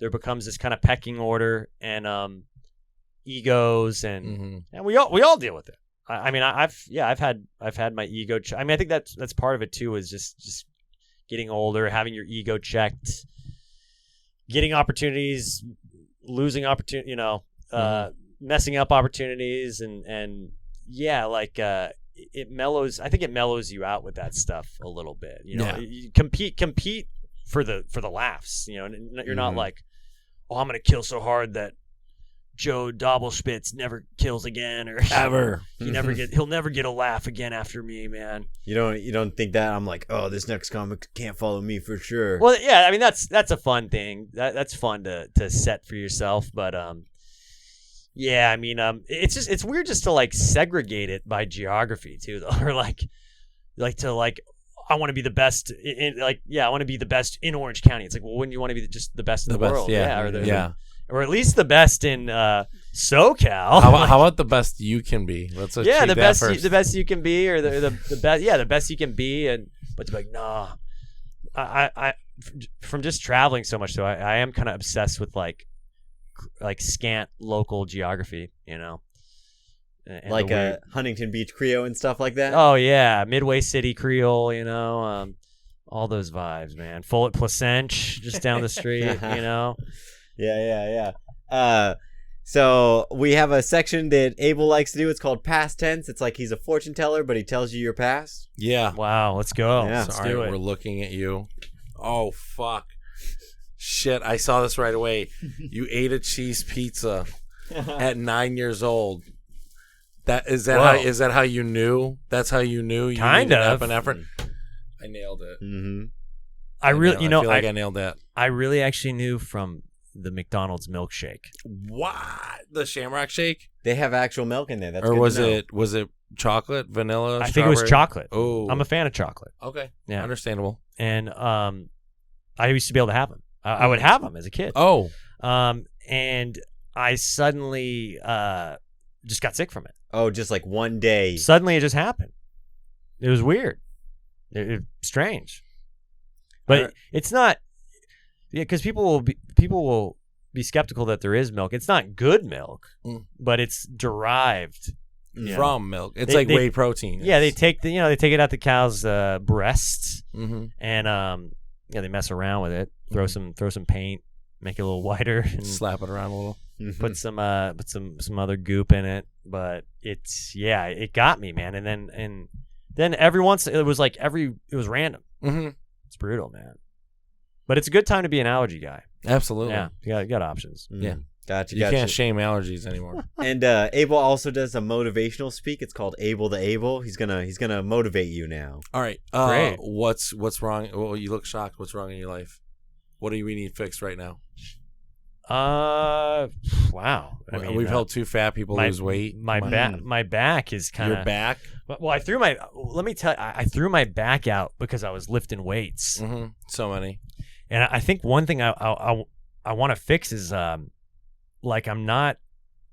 becomes this kind of pecking order and egos, and we all deal with it. I mean, I've had my ego. I mean, I think that's part of it too. Is just getting older, having your ego checked, getting opportunities, losing opportunity. Messing up opportunities, and yeah, like it mellows. I think it mellows you out with that stuff a little bit. You compete for the laughs. You're not like, oh, I'm gonna kill so hard that Joe Doppelspitz never kills again, or Ever. he'll never get a laugh again after me, man. you don't think that I'm like, oh, this next comic can't follow me for sure. Well, yeah, I mean that's a fun thing. That's fun to set for yourself, but yeah, I mean, it's weird just to like segregate it by geography too, though, or like to like, I want to be the best I want to be the best in Orange County. It's like, well, wouldn't you want to be just the best in the world? Yeah, or at least the best in SoCal. How about the best you can be? Let's the best you can be, or the best, the best you can be, but to be like, nah, I from just traveling so much, though, I am kind of obsessed with like scant local geography, and like Huntington Beach Creole and stuff like that. Oh yeah, Midway City Creole, all those vibes, man. Full at Placentia, just down the street, Yeah. So we have a section that Abel likes to do. It's called past tense. It's like he's a fortune teller, but he tells you your past. Yeah. Wow, let's go. Yeah. Let's do it. We're looking at you. Oh fuck. Shit, I saw this right away. You ate a cheese pizza at 9 years old. Is that how you knew? That's how you knew you kind needed of an effort. I nailed it. Mm-hmm. I feel like I nailed that. I really actually knew from the McDonald's milkshake. What? The Shamrock Shake? They have actual milk in there. That's or good was to know. was it chocolate, vanilla? I think it was chocolate. Oh, I'm a fan of chocolate. Okay, yeah, understandable. And I used to be able to have them. I would have them as a kid. Oh, and I suddenly just got sick from it. Oh, just like one day. Suddenly it just happened. It was weird. It strange. But it's not, because people will be skeptical that there is milk. It's not good milk, but it's derived from milk. It's like whey protein. Yeah, they take it out the cow's breasts, and they mess around with it, throw some paint, make it a little whiter, and slap it around a little. Put some other goop in it. But it got me, man. And then every once it was random. Mm-hmm. It's brutal, man. But it's a good time to be an allergy guy. Absolutely. Yeah, you got options. Yeah. Gotcha. You can't shame allergies anymore. And Abel also does a motivational speak. It's called Abel to Abel. He's gonna motivate you now. All right. Great. What's wrong? Well, you look shocked. What's wrong in your life? What do we need fixed right now? Wow. I mean, we've helped two fat people lose weight. My back is kind of. Your back? Well, let me tell you, I threw my back out because I was lifting weights. Mm-hmm. So many. And I think one thing I want to fix is I'm not,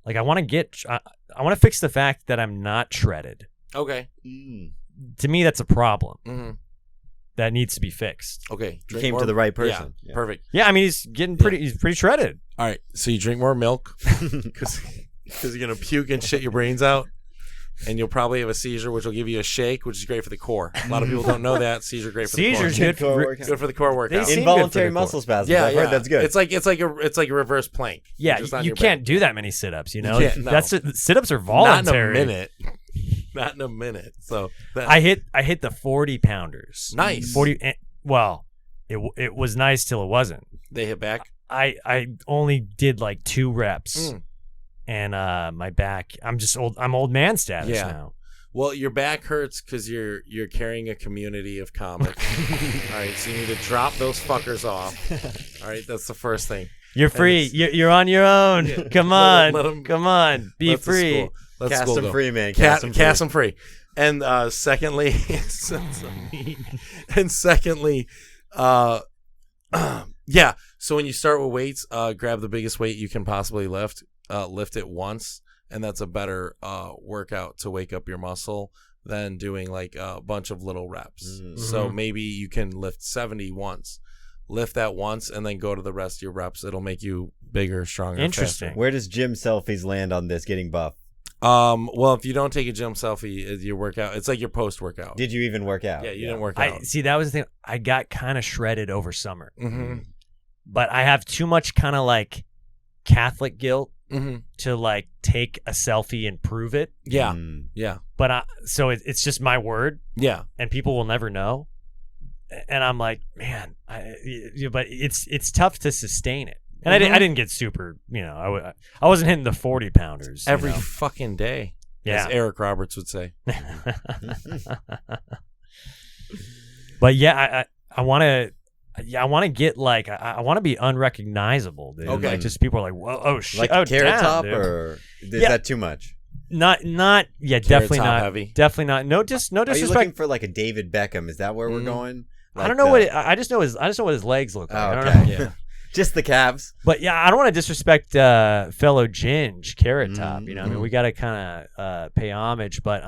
like I want to fix the fact that I'm not shredded. Okay. To me, that's a problem. Mm-hmm. That needs to be fixed. Okay. You came to the right person. Yeah. Perfect. Yeah, I mean he's pretty shredded. All right. So you drink more milk because you're gonna puke and shit your brains out, and you'll probably have a seizure, which will give you a shake, which is great for the core. A lot of people don't know that seizure great for the core. Seizure's good for the core workout. Involuntary muscle spasms. Yeah, I've heard that's good. It's like a reverse plank. Yeah, you can't do that many sit-ups. No. Sit-ups are voluntary. Not in a minute. So I hit the 40 pounders. Nice. 40. Well, it was nice till it wasn't. They hit back. I only did like 2 reps, and my back. I'm old man status now. Well, your back hurts because you're carrying a community of comics. All right, so you need to drop those fuckers off. All right, that's the first thing. You're free. You're on your own. Yeah. Come on. Let 'em- Come on. Be let the free. school- let the Cast school them go. free, man. Cast them free. And secondly, yeah. So when you start with weights, grab the biggest weight you can possibly lift. Lift it once, and that's a better workout to wake up your muscle than doing like a bunch of little reps. Mm-hmm. So maybe you can lift 70 once. Lift that once, and then go to the rest of your reps. It'll make you bigger, stronger. Interesting. faster. Where does gym selfies land on this getting buff? Well, if you don't take a gym selfie, your workout, it's like your post workout. Did you even work out? Yeah, you didn't work out. See, that was the thing. I got kind of shredded over summer, Mm-hmm. but I have too much kind of like Catholic guilt Mm-hmm. to like take a selfie and prove it. Yeah, Mm. yeah, But so it's just my word, yeah. and people will never know. And I'm like, man, but it's tough to sustain it. And I didn't get super, I wasn't hitting the 40 pounders Every fucking day, Yeah. as Eric Roberts would say. But yeah, I want to. Yeah, I want to get like I want to be unrecognizable, dude. Okay. Like just people are like, whoa, oh shit, Like oh Carrot damn, Top, dude. or is Yeah. that too much? Not yeah, Carrot definitely Top not, heavy. definitely not. No, just no Are you looking disrespect. for like a David Beckham? Is that where we're Mhm. going? I don't know what I just know what his legs look like. Oh, I don't okay. know. Yeah. Just the calves. But yeah, I don't want to disrespect fellow Ginge Carrot Top. I mean, Mhm. we got to kind of pay homage, but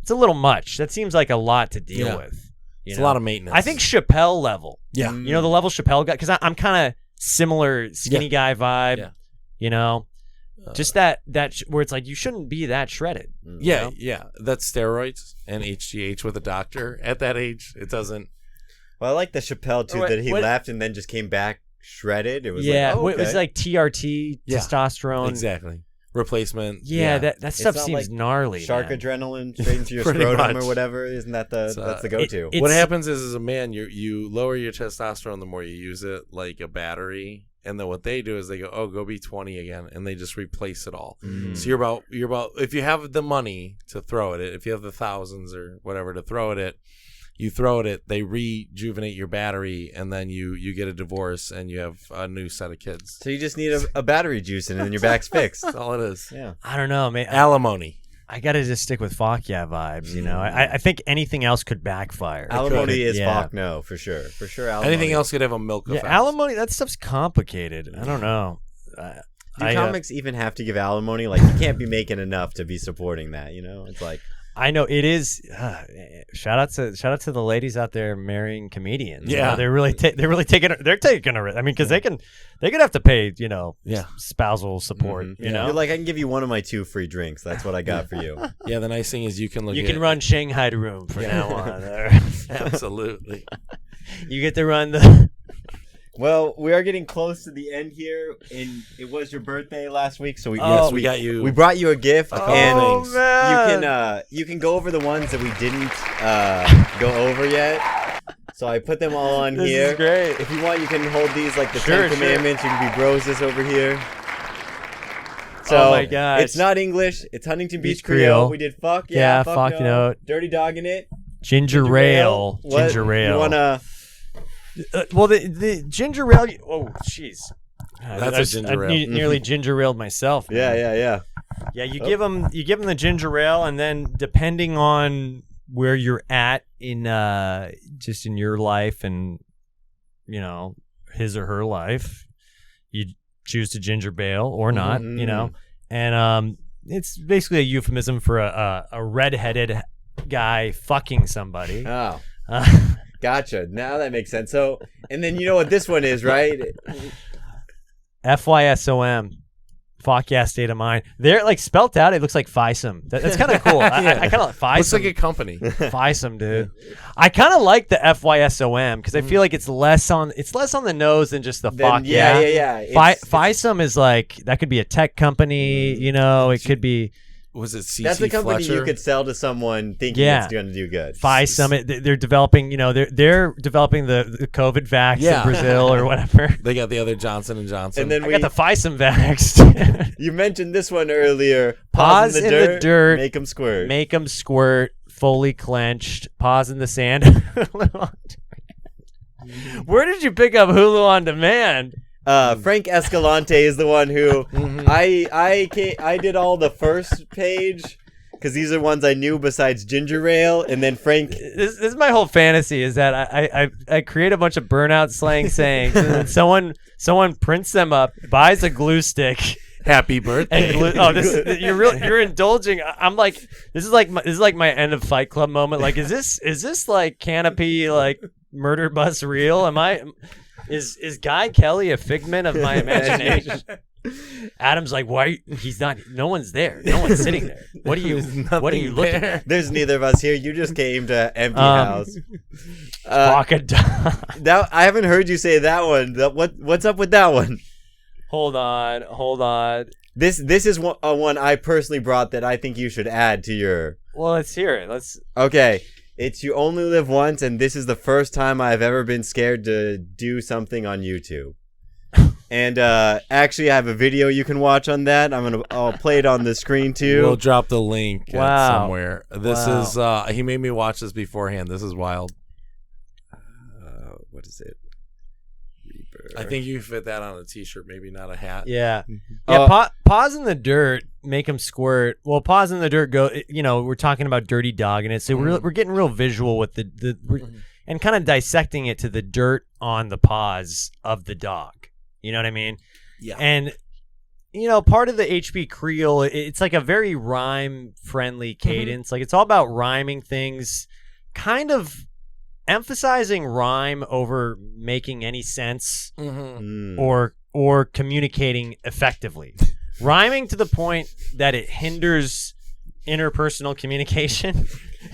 it's a little much. That seems like a lot to deal Yeah. with. You It's know? a lot of maintenance. I think Chappelle level. Yeah. You know the level Chappelle got, because I'm kind of similar skinny guy vibe. Yeah. You know, just that where it's like you shouldn't be that shredded. Yeah, you know? yeah. That's steroids and HGH with a doctor at that age. It doesn't. Well, I like the Chappelle too, What- that he what- left and then just came back shredded. It was Yeah, like, oh, it was okay. like TRT, Yeah. testosterone. Exactly. Replacement. Yeah, that stuff not seems like gnarly. shark man. adrenaline straight into your Pretty scrotum much. or whatever. Isn't that It's, that's the go-to? it- What It's- happens is, as a man, you lower your testosterone the more you use it, like a battery. And then what they do is they go, oh, go be 20 again, and they just replace it all. Mm. So you're about if you have the money to throw at it, if you have the thousands or whatever to throw at it, you throw at it, they rejuvenate your battery, and then you get a divorce and you have a new set of kids. So you just need a battery juice and then your back's fixed. That's all it is. Yeah. I don't know, man. Alimony. I gotta just stick with fuck yeah vibes. You know, I think anything else could backfire. Alimony is Yeah. fuck no, for sure. For sure, alimony. Anything else could have a milk Yeah, effect. alimony. That stuff's complicated. I don't know. Do comics even have to give alimony? Like, you can't be making enough to be supporting that, you know? It's like, I know it is. Shout out to the ladies out there marrying comedians. You Yeah. know, they're really taking a risk. I mean, because they could have to pay Yeah. spousal support. mhm. You know, You're like, I can give you one of my 2 free drinks. That's what I got for you. Yeah, the nice thing is you can look you at can run Shanghai room from now on. Absolutely. You get to run the. Well, we are getting close to the end here, and it was your birthday last week, so we We got you. we brought you a gift, couple and things. you can go over the ones that we didn't go over yet. So I put them all on This here. is great. If you want, you can hold these like the Sure, Ten Commandments. You can be broses over here. So Oh my gosh. it's not English. It's Huntington Beach Beach Creole. Creole. We did fuck Yeah, fuck fuck no, no. Dirty Dog in it. Ginger ale. What? Ginger ale. You wanna? Well, the ginger ale. Oh, jeez. That's a ginger ale. Nearly ginger ale myself. man. Yeah. Yeah, you Oh. give them the ginger ale, and then depending on where you're at in just in your life and his or her life, you choose to ginger bail or not. Mhm. And it's basically a euphemism for a redheaded guy fucking somebody. Oh, gotcha. Now that makes sense. So, and then you know what this one is, right? FYSOM. Fuck yeah, state of mind. They're like spelt out. It looks like FISM. That's kind of cool. I kind of like Looks like FISM. a company. FISM, dude. I kind of like the FYSOM because I feel like it's less on the nose than just the fuck yeah. Yeah. FISM is like that could be a tech company. It could be Was it CC That's the company Fletcher? you could sell to someone thinking Yeah. it's going to do good. FISM. They're developing. They're developing the COVID vax Yeah. in Brazil or whatever. They got the other Johnson & Johnson. And then I got the FISM vax. you mentioned this one earlier. Paws in the dirt. Make them squirt. Make them squirt, fully clenched, paws in the sand. Where did you pick up Hulu on Demand? Frank Escalante is the one who I did all the first page because these are ones I knew besides Ginger Ale, and then Frank. This is my whole fantasy is that I create a bunch of burnout slang sayings, and then someone prints them up, buys a glue stick. Happy birthday! You're indulging. I'm like, this is like my end of Fight Club moment. Like, is this like Canopy like murder bus real? Is Guy Kelly a figment of my imagination? Adam's like, why? He's not. No one's there. No one's sitting there. What are you looking at? There's neither of us here. You just came to empty house. That I haven't heard you say that one. What's up with that one? Hold on. This is one I personally brought that I think you should add to your. Well, let's hear it. Okay. It's You Only Live Once, and this is the first time I've ever been scared to do something on YouTube. And actually, I have a video you can watch on that. I'll play it on the screen too. We'll drop the link somewhere. This is he made me watch this beforehand. This is wild. What is it? I think you fit that on a t-shirt, maybe not a hat. Yeah. Yeah. Paws in the dirt, make them squirt. Well, Paws in the dirt go. We're talking about Dirty Dog in it, so we're getting real visual with and kind of dissecting it to the dirt on the paws of the dog. You know what I mean? Yeah. And part of the HB Creole, it's like a very rhyme-friendly cadence. Like it's all about rhyming things, kind of emphasizing rhyme over making any sense or communicating effectively. Rhyming to the point that it hinders interpersonal communication.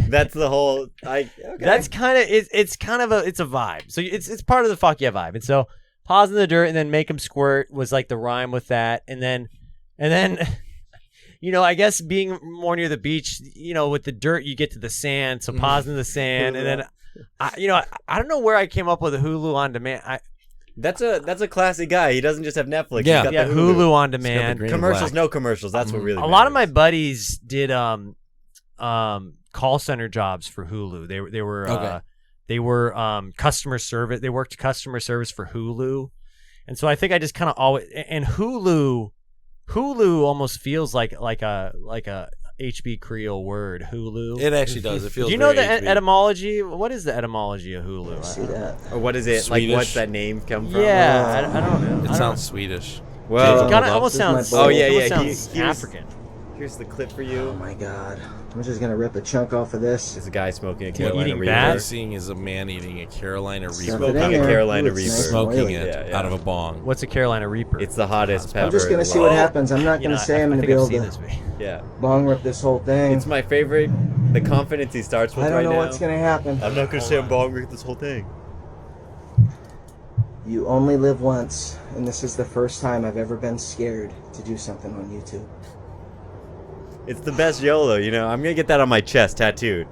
That's the whole. That's kind of it's kind of it's a vibe. So it's part of the fuck yeah vibe. And so Paws in the dirt and then make them squirt was like the rhyme with that. And then I guess being more near the beach, with the dirt you get to the sand. So paws in the sand, and then. I don't know where I came up with a Hulu on demand. That's a classy guy. He doesn't just have Netflix. Yeah, He's got the Hulu on demand. Commercials, no commercials. That's what really. A lot of my buddies did call center jobs for Hulu. They were customer service. They worked customer service for Hulu, and so I think I just kind of always and Hulu almost feels like a HB Creole word, Hulu. It actually does. It feels. Do you know the HB. etymology? What is the etymology of Hulu? I see that. Or what is it? Swedish. Like, what's that name come from? Yeah, I don't know. It sounds Swedish. Well, it kind of almost sounds. Oh, yeah, it yeah. almost sounds African. Here's the clip for Oh you. my god. I'm just gonna rip a chunk off of this. It's a guy smoking a What, Carolina eating Reaper. bad? What I'm seeing is a man eating a Carolina Reaper. Stuff it Smoking in a there. Carolina Ooh, it's Reaper. nice and Smoking oily. it Yeah, yeah. out of a bong. What's a Carolina Reaper? It's the hottest pepper. I'm just gonna in the see world. what happens. I'm not gonna say I'm gonna I be able think I've to seen this movie. Yeah. bong rip this whole thing. It's my favorite. The confidence he starts with I don't right know now. what's gonna happen. I'm not gonna say I'm bong rip this whole thing. You only live once, and this is the first time I've ever been scared to do something on YouTube. It's the best YOLO, I'm gonna get that on my chest tattooed.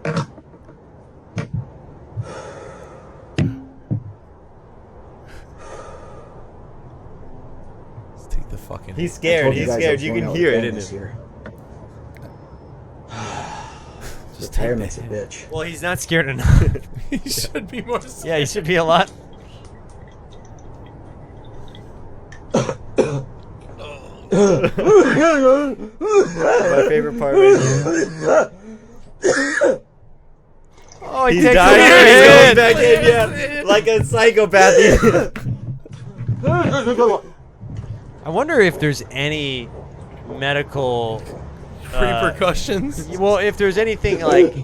Let's take the fucking. He's I scared. told He's guys I scared. was You going can out hear with it Ben in this him. year. Just Retirement's a bitch. Well, he's not scared enough. He should be more. Scared. Yeah, he should be a lot. My favorite part right here. Oh, he He's takes dying. it He's going in. back in, yeah. Like a psychopath. I wonder if there's any medical Repercussions. well, if there's anything like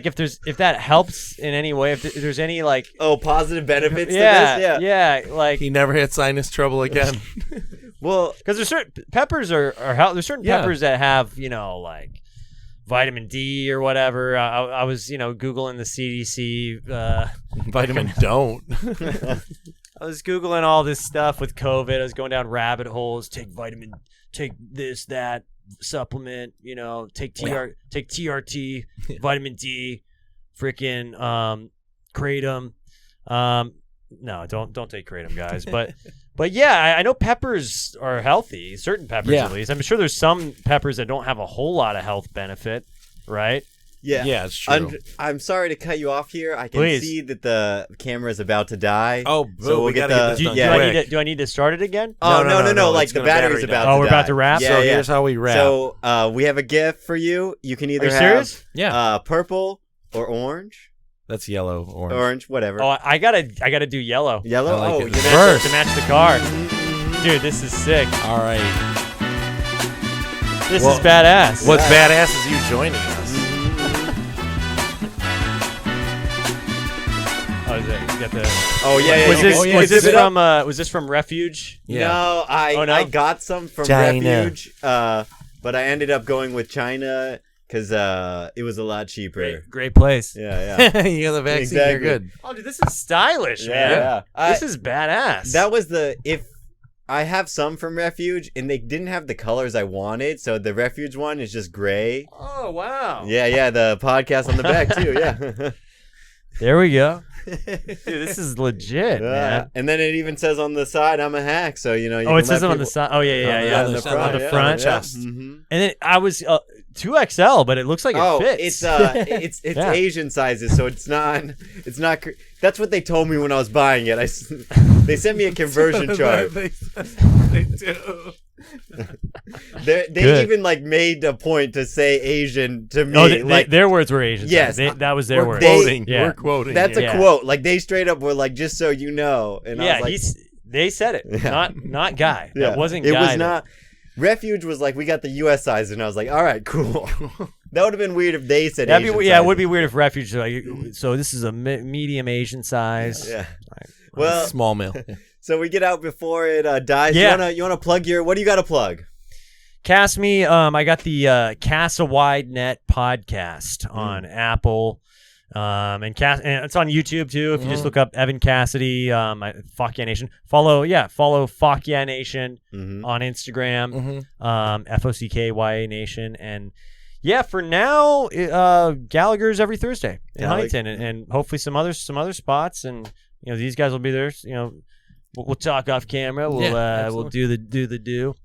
if that helps in any way, if there's any like Oh, positive benefits yeah, to this? yeah, like He never had sinus trouble again. Well, because there's certain peppers are there's certain Yeah. peppers that have like vitamin D or whatever. I was googling the CDC. Vitamin don't. I was googling all this stuff with COVID. I was going down rabbit holes. Take this, that supplement. Take TRT, vitamin D, freaking kratom. No, don't take kratom, guys. But yeah, I know peppers are healthy. Certain peppers, Yeah. at least. I'm sure there's some peppers that don't have a whole lot of health benefit, right? Yeah, it's true. I'm sorry to cut you off here. I can Please. see that the camera is about to die. Oh, so we gotta get this done quick. Do I need to start it again? Oh, no. no, Like it's the gonna battery's battery about down. to we're die. about to wrap? Yeah, So yeah. here's how we wrap. So we have a gift for you. You can either Are you have serious? Yeah. Purple or orange. That's yellow, orange. Orange, whatever. Oh, I gotta do yellow. Yellow? I like Oh, it. you First. To match the car. Dude, this is sick. All right. This Well, is badass. What's badass is you joining us. Oh, is it? You got the. Oh, yeah. Was you this can- was this zip it up. from was this from Refuge? Yeah. No, Oh, no? I got some from China. Refuge, but I ended up going with China because it was a lot cheaper. Great place. Yeah. You got the vaccine. Exactly. You're good. Oh, dude, this is stylish, man. This is badass. That was if I have some from Refuge and they didn't have the colors I wanted, so the Refuge one is just gray. Oh wow. Yeah, the podcast on the back too. Yeah. There we go. Dude, this is legit, man. And then it even says on the side, "I'm a hack." So you know. You Oh, can it says let it on the people- side. Oh yeah. on the front, On the yeah, front. on the chest. Mhm. And then I was 2XL, but it looks like it Oh, fits. it's Yeah. Asian sizes, so it's not. That's what they told me when I was buying it. They sent me a conversion chart. They do. They Good. even like made a point to say Asian to me. No, like their words were Asian. Yes. that was their We're words. quoting. Yeah. We're quoting. that's here. a Yeah. quote. Like they straight up were like, "Just so you know," and Yeah, I was like, they said it. Yeah. Not guy. Yeah. That wasn't It guy. was not. Refuge was like, "We got the U.S. size," and I was like, "All right, cool." That would have been weird if they said That'd Asian be, yeah, it size. would be weird if Refuge like. So this is a medium Asian size. Yeah. Well, Small mail. so we get out before it dies. Yeah. You wanna plug your? What do you got to plug? Cast me. I got the Cast a Wide Net podcast on Apple. And it's on YouTube too. If you just look up Evan Cassidy, Fockyanation. Follow Fockyanation on Instagram. FOCKYA Nation. And yeah, for now, Gallagher's every Thursday in Huntington, and hopefully some other spots. And you know, these guys will be there. You know, we'll talk off camera. We'll do the do.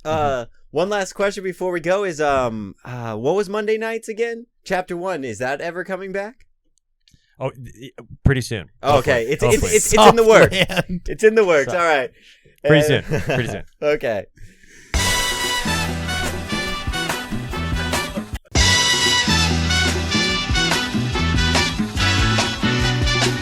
One last question before we go is what was Monday nights again? Chapter 1, is that ever coming back? Oh, pretty soon. Oh, okay, it's Hopefully. in the works. Man. It's in the works. All right. Pretty soon. Okay.